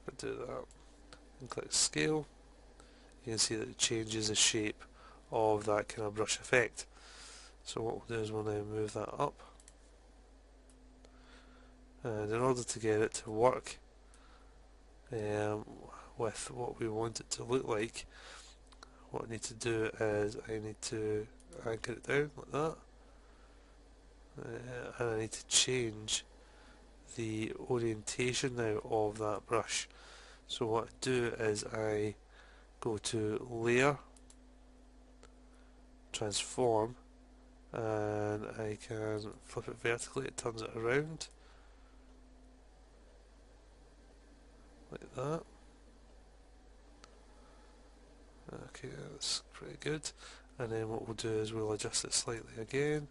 If I do that and click scale, you can see that it changes the shape of that kind of brush effect. So what we'll do is we'll now move that up, and in order to get it to work with what we want it to look like, what I need to do is I need to anchor it down like that, and I need to change the orientation now of that brush. So what I do is I go to layer, transform, and I can flip it vertically, it turns it around like that. Okay, that's pretty good. And then what we'll do is we'll adjust it slightly again,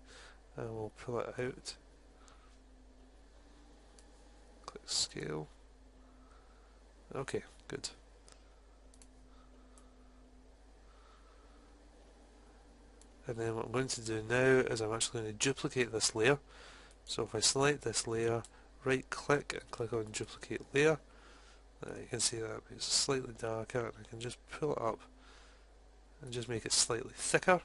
and we'll pull it out. Click scale. Okay, good. And then what I'm going to do now is I'm actually going to duplicate this layer. So if I select this layer, right click and click on duplicate layer, you can see that makes it slightly darker, and I can just pull it up and just make it slightly thicker.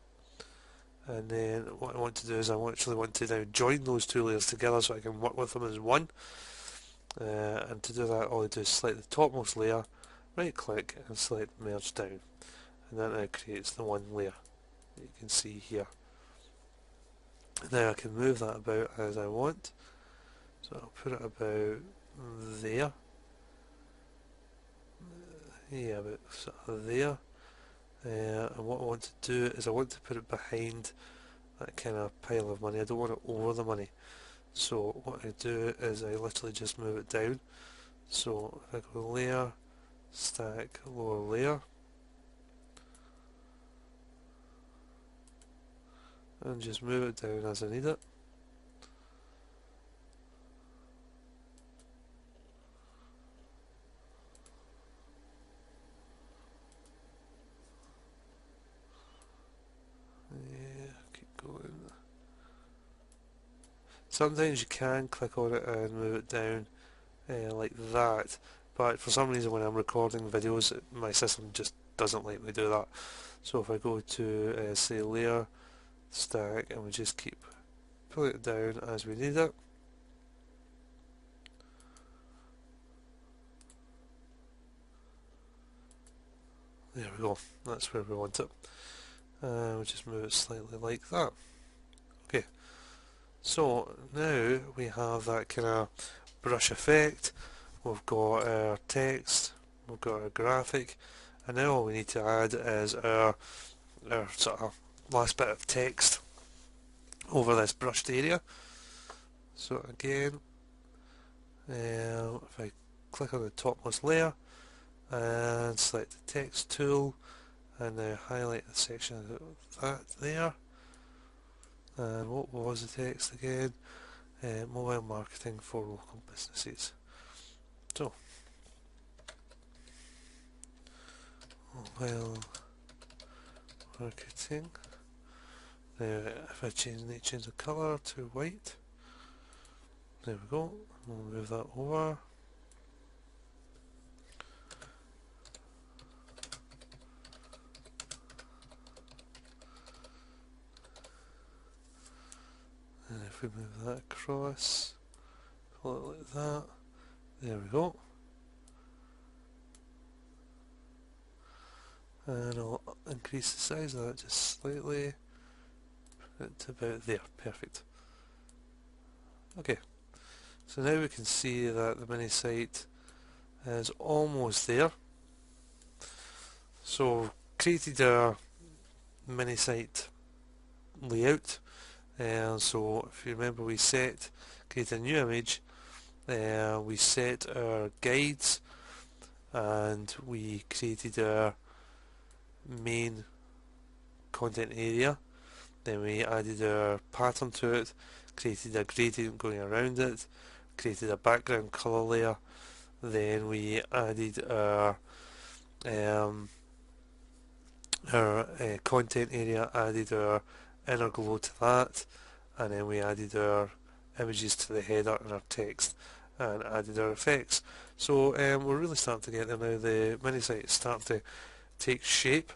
And then what I want to do is I actually want to now join those two layers together so I can work with them as one. And to do that, all I do is select the topmost layer, right click and select merge down, and that now creates the one layer that you can see here. Now I can move that about as I want, so I'll put it about there, yeah, about sort of there. And what I want to do is I want to put it behind that kind of pile of money. I don't want it over the money. So what I do is I literally just move it down. So if I go layer, stack, lower layer, and just move it down as I need it. Yeah, keep going. Sometimes you can click on it and move it down like that, but for some reason when I'm recording videos my system just doesn't let me do that. So if I go to say layer, stack, and we just keep pulling it down as we need it. There we go, that's where we want it. We'll just move it slightly like that. Okay, so now we have that kind of brush effect, we've got our text, we've got our graphic, and now all we need to add is our sort of last bit of text over this brushed area. So again, if I click on the topmost layer and select the text tool, and now highlight the section of that there. And what was the text again? mobile marketing for local businesses. So, mobile marketing. Now, if I change the colour to white, there we go. We'll move that over. And if we move that across, pull it like that, there we go. And I'll increase the size of that just slightly, put it to about there, perfect. Okay, so now we can see that the mini site is almost there. So created our mini site layout, and so if you remember we create a new image, we set our guides, and we created our main content area. Then we added our pattern to it, created a gradient going around it, created a background colour layer. Then we added our content area, added our inner glow to that, and then we added our images to the header and our text, and added our effects. So we're really starting to get there now. The mini site is starting to take shape.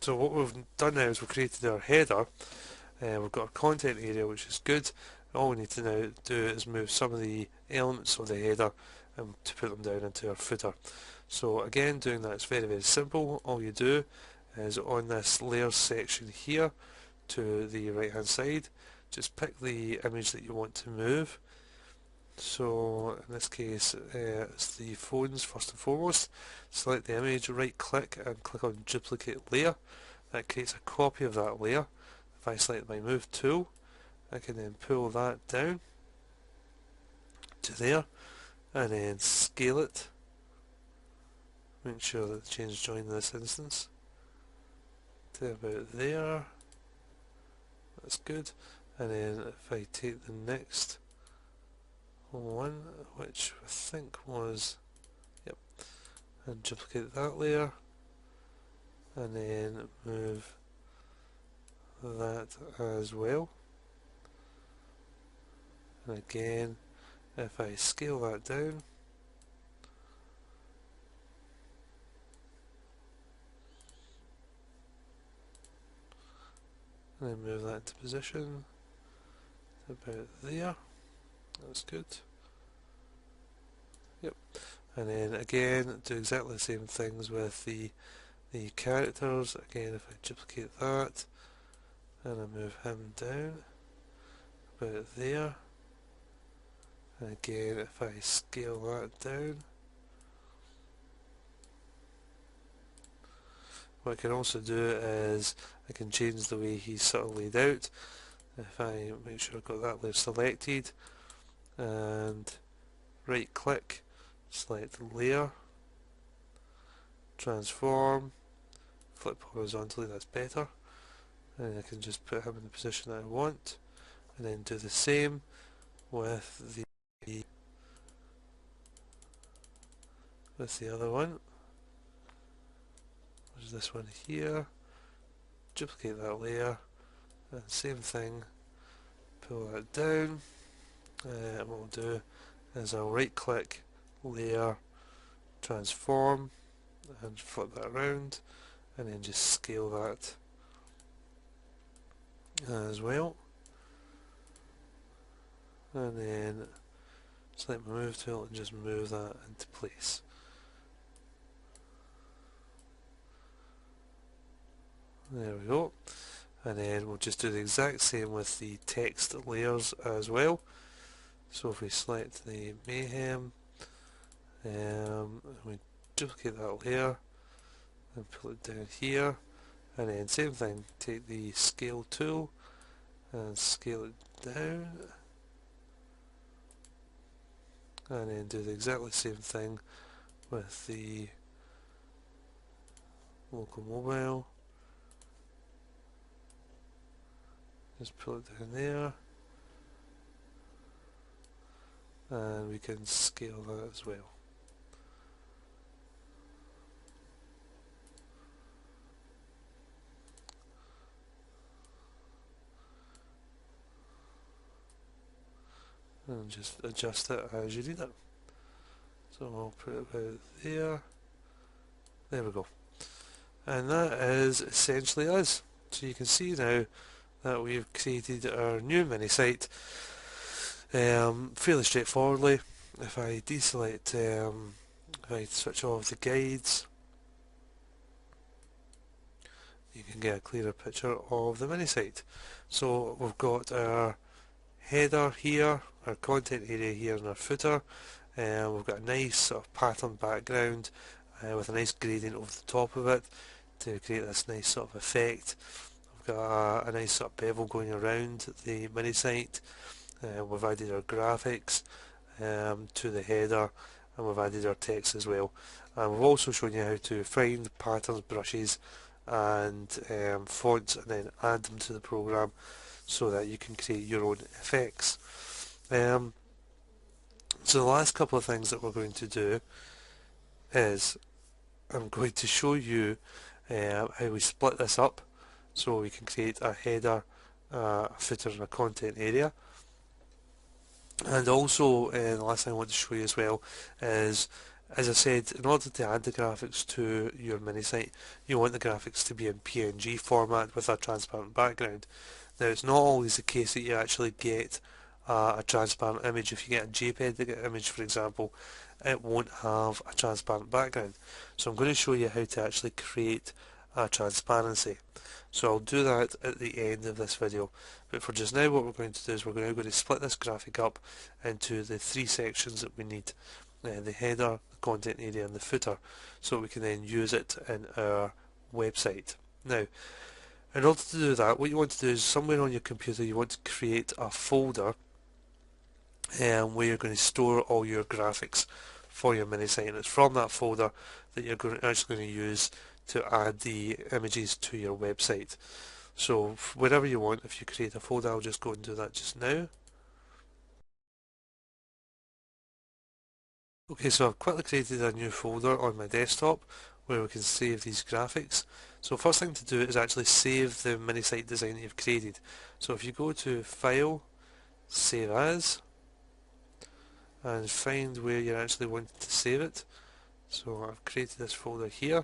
So what we've done now is we've created our header, we've got our content area, which is good. All we need to now do is move some of the elements of the header and to put them down into our footer. So again, doing that is very simple. All you do is on this layers section here to the right hand side, just pick the image that you want to move. So in this case it's the phones first and foremost. Select the image, right click and click on duplicate layer. That creates a copy of that layer. If I select my move tool, I can then pull that down to there and then scale it. Make sure that the change joined in this instance to about there. That's good. And then if I take the next one, which I think was, yep, and duplicate that layer, and then move that as well. And again, if I scale that down, and then move that into position about there. That's good. Yep. And then again, do exactly the same things with the characters. Again, if I duplicate that and I move him down about there, and again if I scale that down, what I can also do is I can change the way he's sort of laid out. If I make sure I've got that layer selected and right click, select layer, transform, flip horizontally, that's better, and I can just put him in the position that I want, and then do the same with the other one, which is this one here. Duplicate that layer and same thing, pull that down, and what we'll do is I'll right click, layer, transform, and flip that around, and then just scale that as well, and then select my move tool and just move that into place. There we go. And then we'll just do the exact same with the text layers as well. So if we select the mayhem, we duplicate that layer and pull it down here, and then same thing, take the scale tool and scale it down, and then do the exactly same thing with the local mobile. Just pull it down there, and we can scale that as well. And just adjust it as you need it. So I'll put it about there. There we go. And that is essentially us. So you can see now that we've created our new mini site fairly straightforwardly. If I deselect, if I switch off the guides, you can get a clearer picture of the mini site. So we've got our header here, our content area here, and our footer. We've got a nice sort of pattern background with a nice gradient over the top of it to create this nice sort of effect. We've got a nice sort of bevel going around the mini site. We've added our graphics to the header, and we've added our text as well. And we've also shown you how to find patterns, brushes and fonts, and then add them to the program so that you can create your own effects. So the last couple of things that we're going to do is I'm going to show you how we split this up so we can create a header, a footer and a content area. And also the last thing I want to show you as well is, as I said, in order to add the graphics to your mini site, you want the graphics to be in PNG format with a transparent background. Now it's not always the case that you actually get a transparent image. If you get a JPEG image, for example, it won't have a transparent background. So I'm going to show you how to actually create a transparency. So I'll do that at the end of this video. But for just now, what we're going to do is we're now going to split this graphic up into the three sections that we need. The header, the content area and the footer, so we can then use it in our website. Now, in order to do that, what you want to do is somewhere on your computer you want to create a folder where you're going to store all your graphics for your mini site, and it's from that folder that you're actually going to use to add the images to your website. So wherever you want, if you create a folder, I'll just go and do that just now. Okay, so I've quickly created a new folder on my desktop where we can save these graphics. So first thing to do is actually save the mini site design that you've created. So if you go to File, Save As, and find where you actually want to save it. So I've created this folder here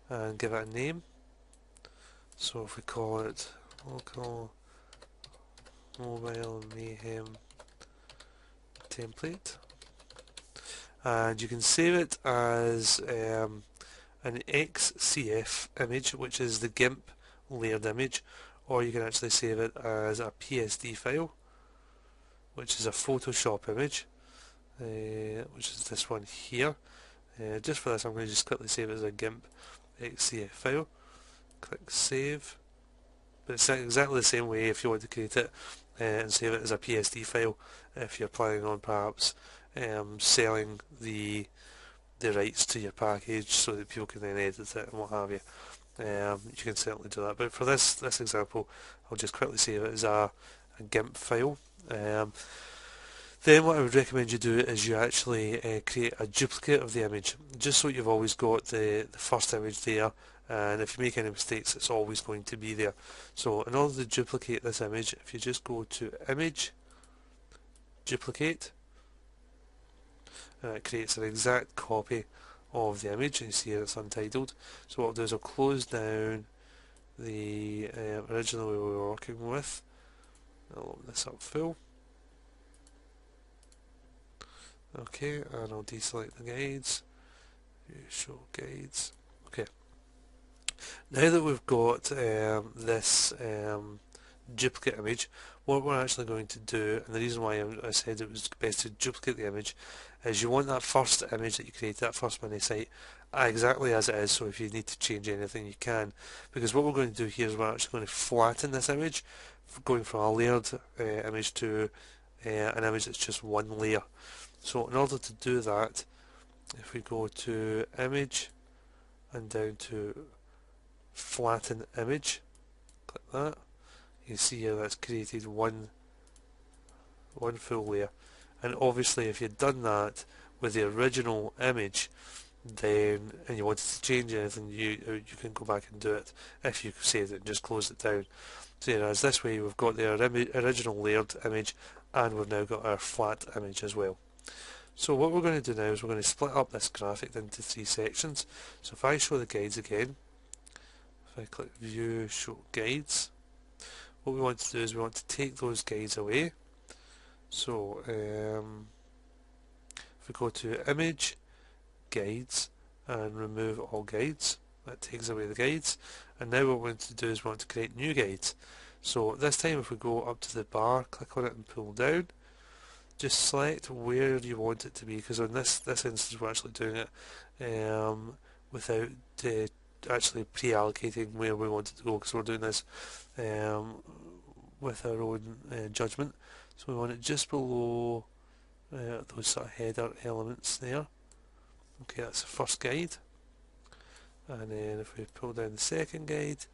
and give it a name. So if we call it Local Mobile Mayhem Template, and you can save it as an XCF image, which is the GIMP layered image, or you can actually save it as a PSD file, which is a Photoshop image, which is this one here. Just for this, I'm going to just quickly save it as a GIMP XCF file. Click Save. But it's exactly the same way if you want to create it and save it as a PSD file if you're planning on perhaps selling the rights to your package so that people can then edit it and what have you. You can certainly do that. But for this example, I'll just quickly save it as a GIMP file. Then what I would recommend you do is you actually create a duplicate of the image, just so you've always got the first image there, and if you make any mistakes it's always going to be there. So in order to duplicate this image, if you just go to Image, Duplicate, it creates an exact copy of the image, and you see it's untitled. So what I'll do is I'll close down the original we were working with. I'll open this up full. Okay, and I'll deselect the guides. Show guides. Okay. Now that we've got this duplicate image, what we're actually going to do, and the reason why I said it was best to duplicate the image, is you want that first image that you created, that first mini site, exactly as it is. So if you need to change anything, you can. Because what we're going to do here is we're actually going to flatten this image, going from a layered image to an image that's just one layer. So in order to do that, if we go to Image and down to Flatten Image, click that, you see here that's created one full layer. And obviously if you'd done that with the original image, then and you wanted to change anything, you can go back and do it if you saved it and just close it down. So as this way we've got the original layered image and we've now got our flat image as well. So what we're going to do now is we're going to split up this graphic into 3 sections. So if I show the guides again, if I click view, show guides, what we want to do is we want to take those guides away. So if we go to image, guides, and remove all guides, that takes away the guides. And now what we want to do is we want to create new guides. So this time if we go up to the bar, click on it and pull down, just select where you want it to be, because on this instance we're actually doing it without actually pre-allocating where we want it to go, because we're doing this with our own judgment. So we want it just below those sort of header elements there. Okay, that's the first guide. And then if we pull down the second guide,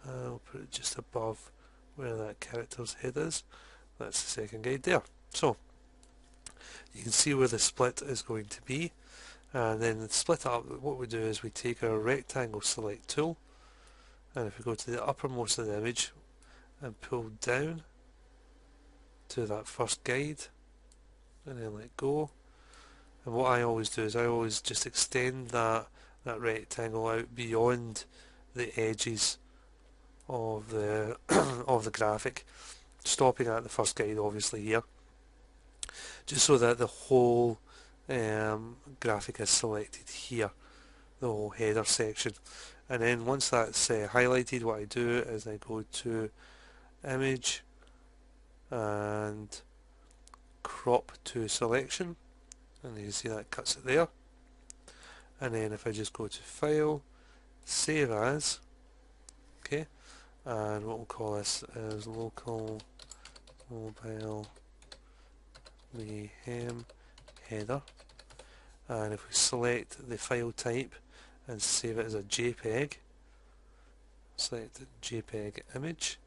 we'll put it just above where that character's head is. That's the second guide there. So you can see where the split is going to be. And then the split up, what we do is we take our rectangle select tool, and if we go to the uppermost of the image and pull down to that first guide and then let go. And what I always do is I always just extend that rectangle out beyond the edges of the of the graphic, stopping at the first guide obviously here, just so that the whole graphic is selected here, the whole header section. And then once that's highlighted, what I do is I go to image and crop to selection, and you see that cuts it there. And then if I just go to file, save as, okay, and what we'll call this is local mobile mayhem header, and if we select the file type and save it as a JPEG, select the JPEG image,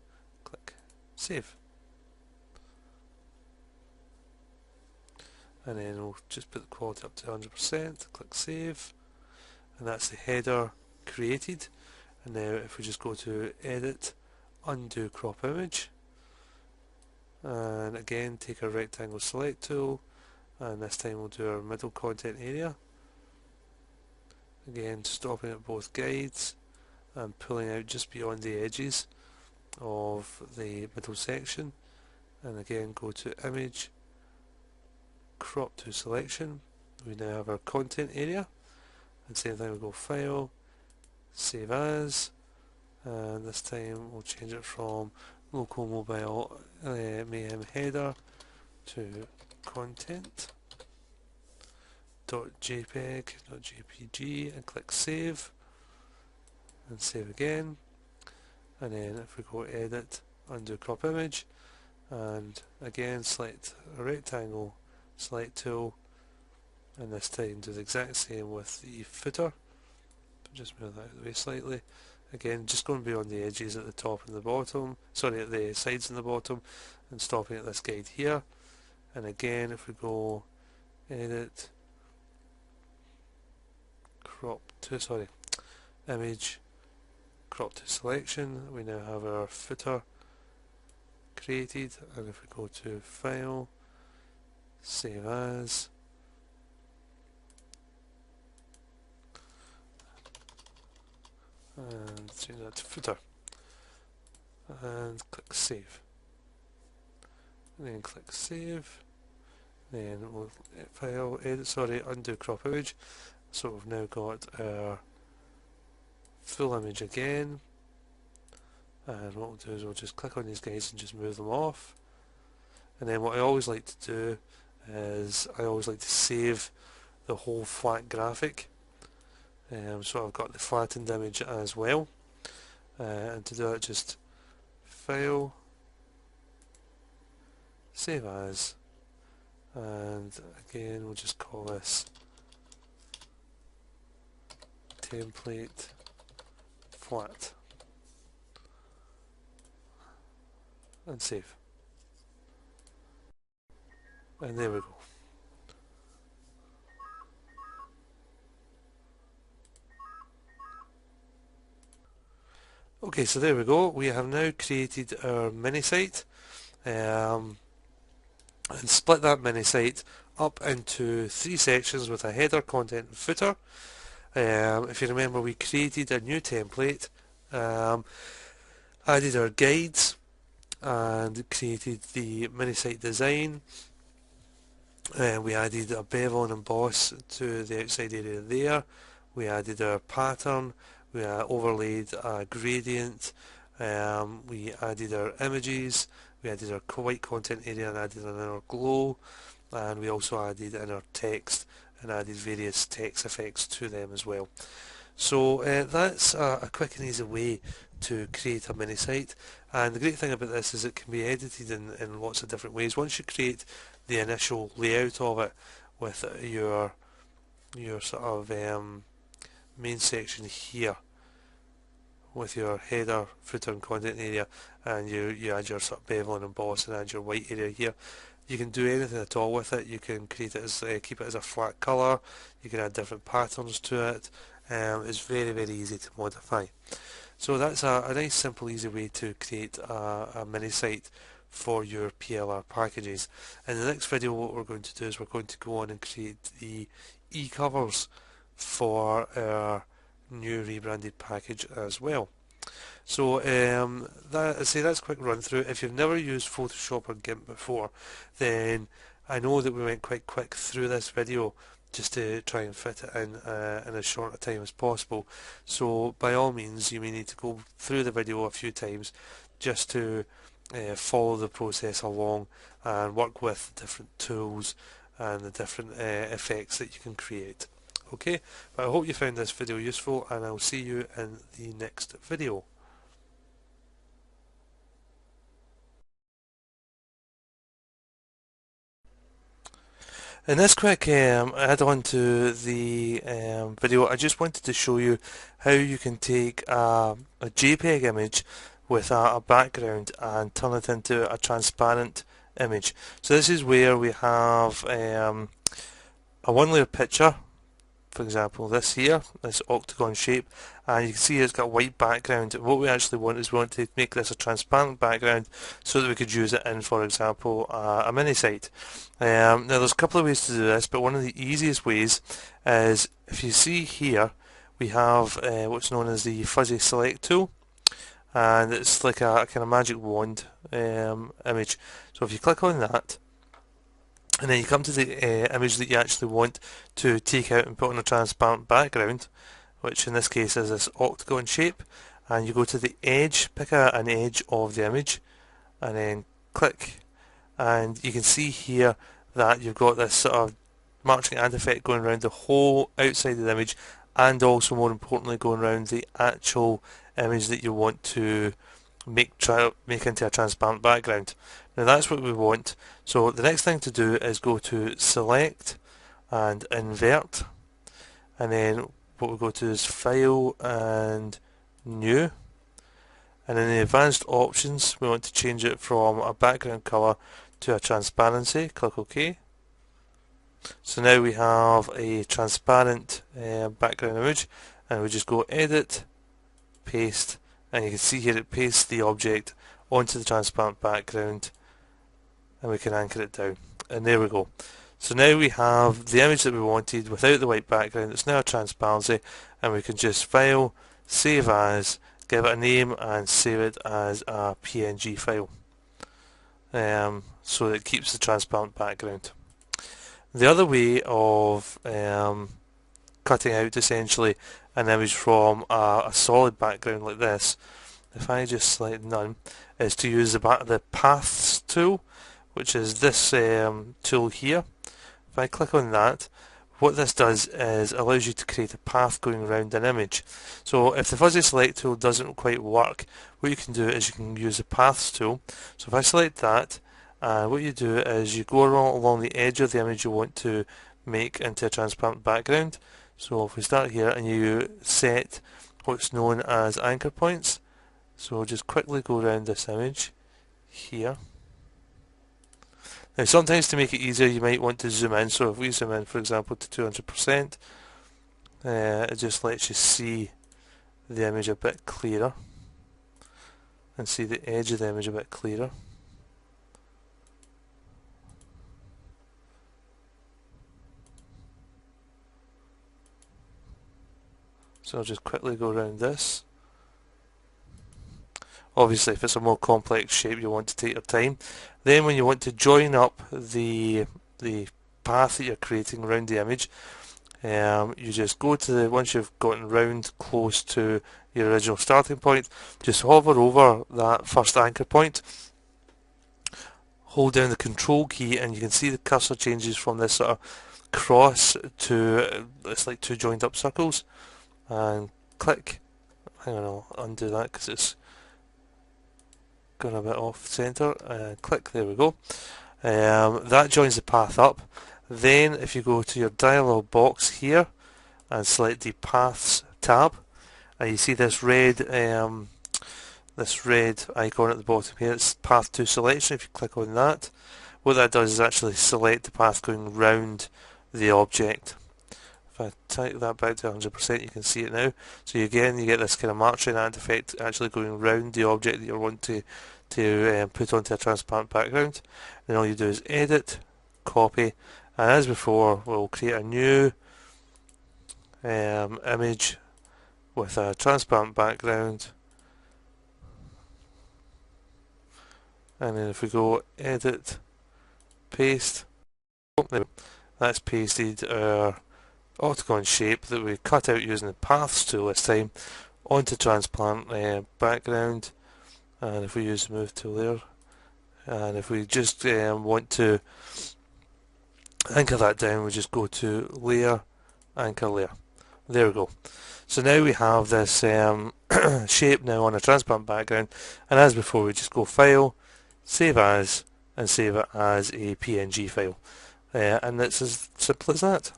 click save, and then we'll just put the quality up to 100%, click save, and that's the header created. And now if we just go to edit, undo crop image, and again take our rectangle select tool, and this time we'll do our middle content area, again stopping at both guides and pulling out just beyond the edges of the middle section, and again go to image, crop to selection. We now have our content area, and same thing, we go file, save as, and this time we'll change it from local mobile mayhem header to content .jpg, and click save, and save again. And then if we go edit, undo crop image, and again select a rectangle select tool, and this time do the exact same with the footer, just move that out of the way slightly. Again, just going beyond the edges at the top and the bottom, sorry, at the sides and the bottom, and stopping at this guide here. And again, if we go edit, crop to, sorry, image, crop to selection, we now have our footer created. And if we go to file, save as, and change that to footer, and click save, and then click save, then we'll file, edit, sorry, undo crop image. So we've now got our full image again, and what we'll do is we'll just click on these guys and just move them off. And then what I always like to do is I always like to save the whole flat graphic, so I've got the flattened image as well, and to do that just file, save as, and again we'll just call this template flat, and save, and there we go. Okay, so there we go. We have now created our mini site and split that mini site up into 3 sections with a header, content and footer. If you remember, we created a new template, added our guides and created the mini site design. We added a bevel and emboss to the outside area there. We added our pattern. We overlaid a gradient. We added our images. We added our white content area and added an inner glow. And we also added in our text and added various text effects to them as well. So that's a quick and easy way to create a mini site, and the great thing about this is it can be edited in lots of different ways. Once you create the initial layout of it with your sort of main section here with your header, footer and content area, and you add your sort of bevel and emboss and add your white area here, you can do anything at all with it. You can create it as keep it as a flat colour. You can add different patterns to it. It's very easy to modify. So that's a nice simple easy way to create a mini site for your PLR packages. In the next video what we're going to do is we're going to go on and create the e-covers for our new rebranded package as well. So that's a quick run through. If you've never used Photoshop or GIMP before, then I know that we went quite quick through this video just to try and fit it in as short a time as possible. So by all means you may need to go through the video a few times just to follow the process along and work with different tools and the different effects that you can create. Okay, but I hope you found this video useful, and I'll see you in the next video. In this quick add-on to the video, I just wanted to show you how you can take a JPEG image with a background and turn it into a transparent image. So this is where we have a one-layer picture, for example this here, this octagon shape, and you can see it's got a white background. What we actually want is we want to make this a transparent background so that we could use it in, for example, a mini site. Now there's a couple of ways to do this, but one of the easiest ways is, if you see here, we have what's known as the fuzzy select tool, and it's like a kind of magic wand image. So if you click on that, and then you come to the image that you actually want to take out and put on a transparent background, which in this case is this octagon shape, and you go to the edge, pick an edge of the image, and then click, and you can see here that you've got this sort of marching ant effect going around the whole outside of the image, and also more importantly going around the actual image that you want to make into a transparent background. Now that's what we want. So the next thing to do is go to select and invert, and then what we go to is file and new, and in the advanced options we want to change it from a background colour to a transparency. Click OK. So now we have a transparent background image, and we just go edit, paste, and you can see here it pastes the object onto the transparent background, and we can anchor it down, and there we go. So now we have the image that we wanted without the white background. It's now a transparency, and we can just file, save as, give it a name, and save it as a PNG file, so that it keeps the transparent background. The other way of cutting out essentially an image from a solid background like this, if I just select none, is to use the paths tool, which is this tool here. If I click on that, what this does is allows you to create a path going around an image. So if the fuzzy select tool doesn't quite work, what you can do is you can use the paths tool. So if I select that, what you do is you go along the edge of the image you want to make into a transparent background. So if we start here and you set what's known as anchor points, so just quickly go around this image here. Now sometimes to make it easier you might want to zoom in, so if we zoom in for example to 200%, it just lets you see the image a bit clearer. and see the edge of the image a bit clearer. So I'll just quickly go around this. Obviously, if it's a more complex shape, you want to take your time. Then when you want to join up the path that you're creating around the image, you just go to once you've gotten round close to your original starting point, just hover over that first anchor point, hold down the control key, and you can see the cursor changes from this sort of cross to it's like two joined up circles, and click. Hang on, I'll undo that because it's gone a bit off centre. Click, there we go. That joins the path up. Then if you go to your dialog box here and select the Paths tab, and you see this red icon at the bottom here, it's Path to Selection. If you click on that, what that does is actually select the path going round the object. If I take that back to 100%, you can see it now. So again, you get this kind of March ant effect actually going round the object that you want to put onto a transparent background. Then all you do is edit, copy, and as before, we'll create a new image with a transparent background. And then if we go edit, paste, that's pasted our octagon shape that we cut out using the paths tool this time onto transparent background. And if we use the move tool there, and if we just want to anchor that down, we just go to layer, anchor layer. There we go. So now we have this shape now on a transparent background, and as before, we just go File, Save As, and save it as a PNG file. And it's as simple as that.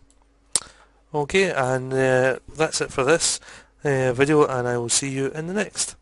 Okay, and that's it for this video, and I will see you in the next.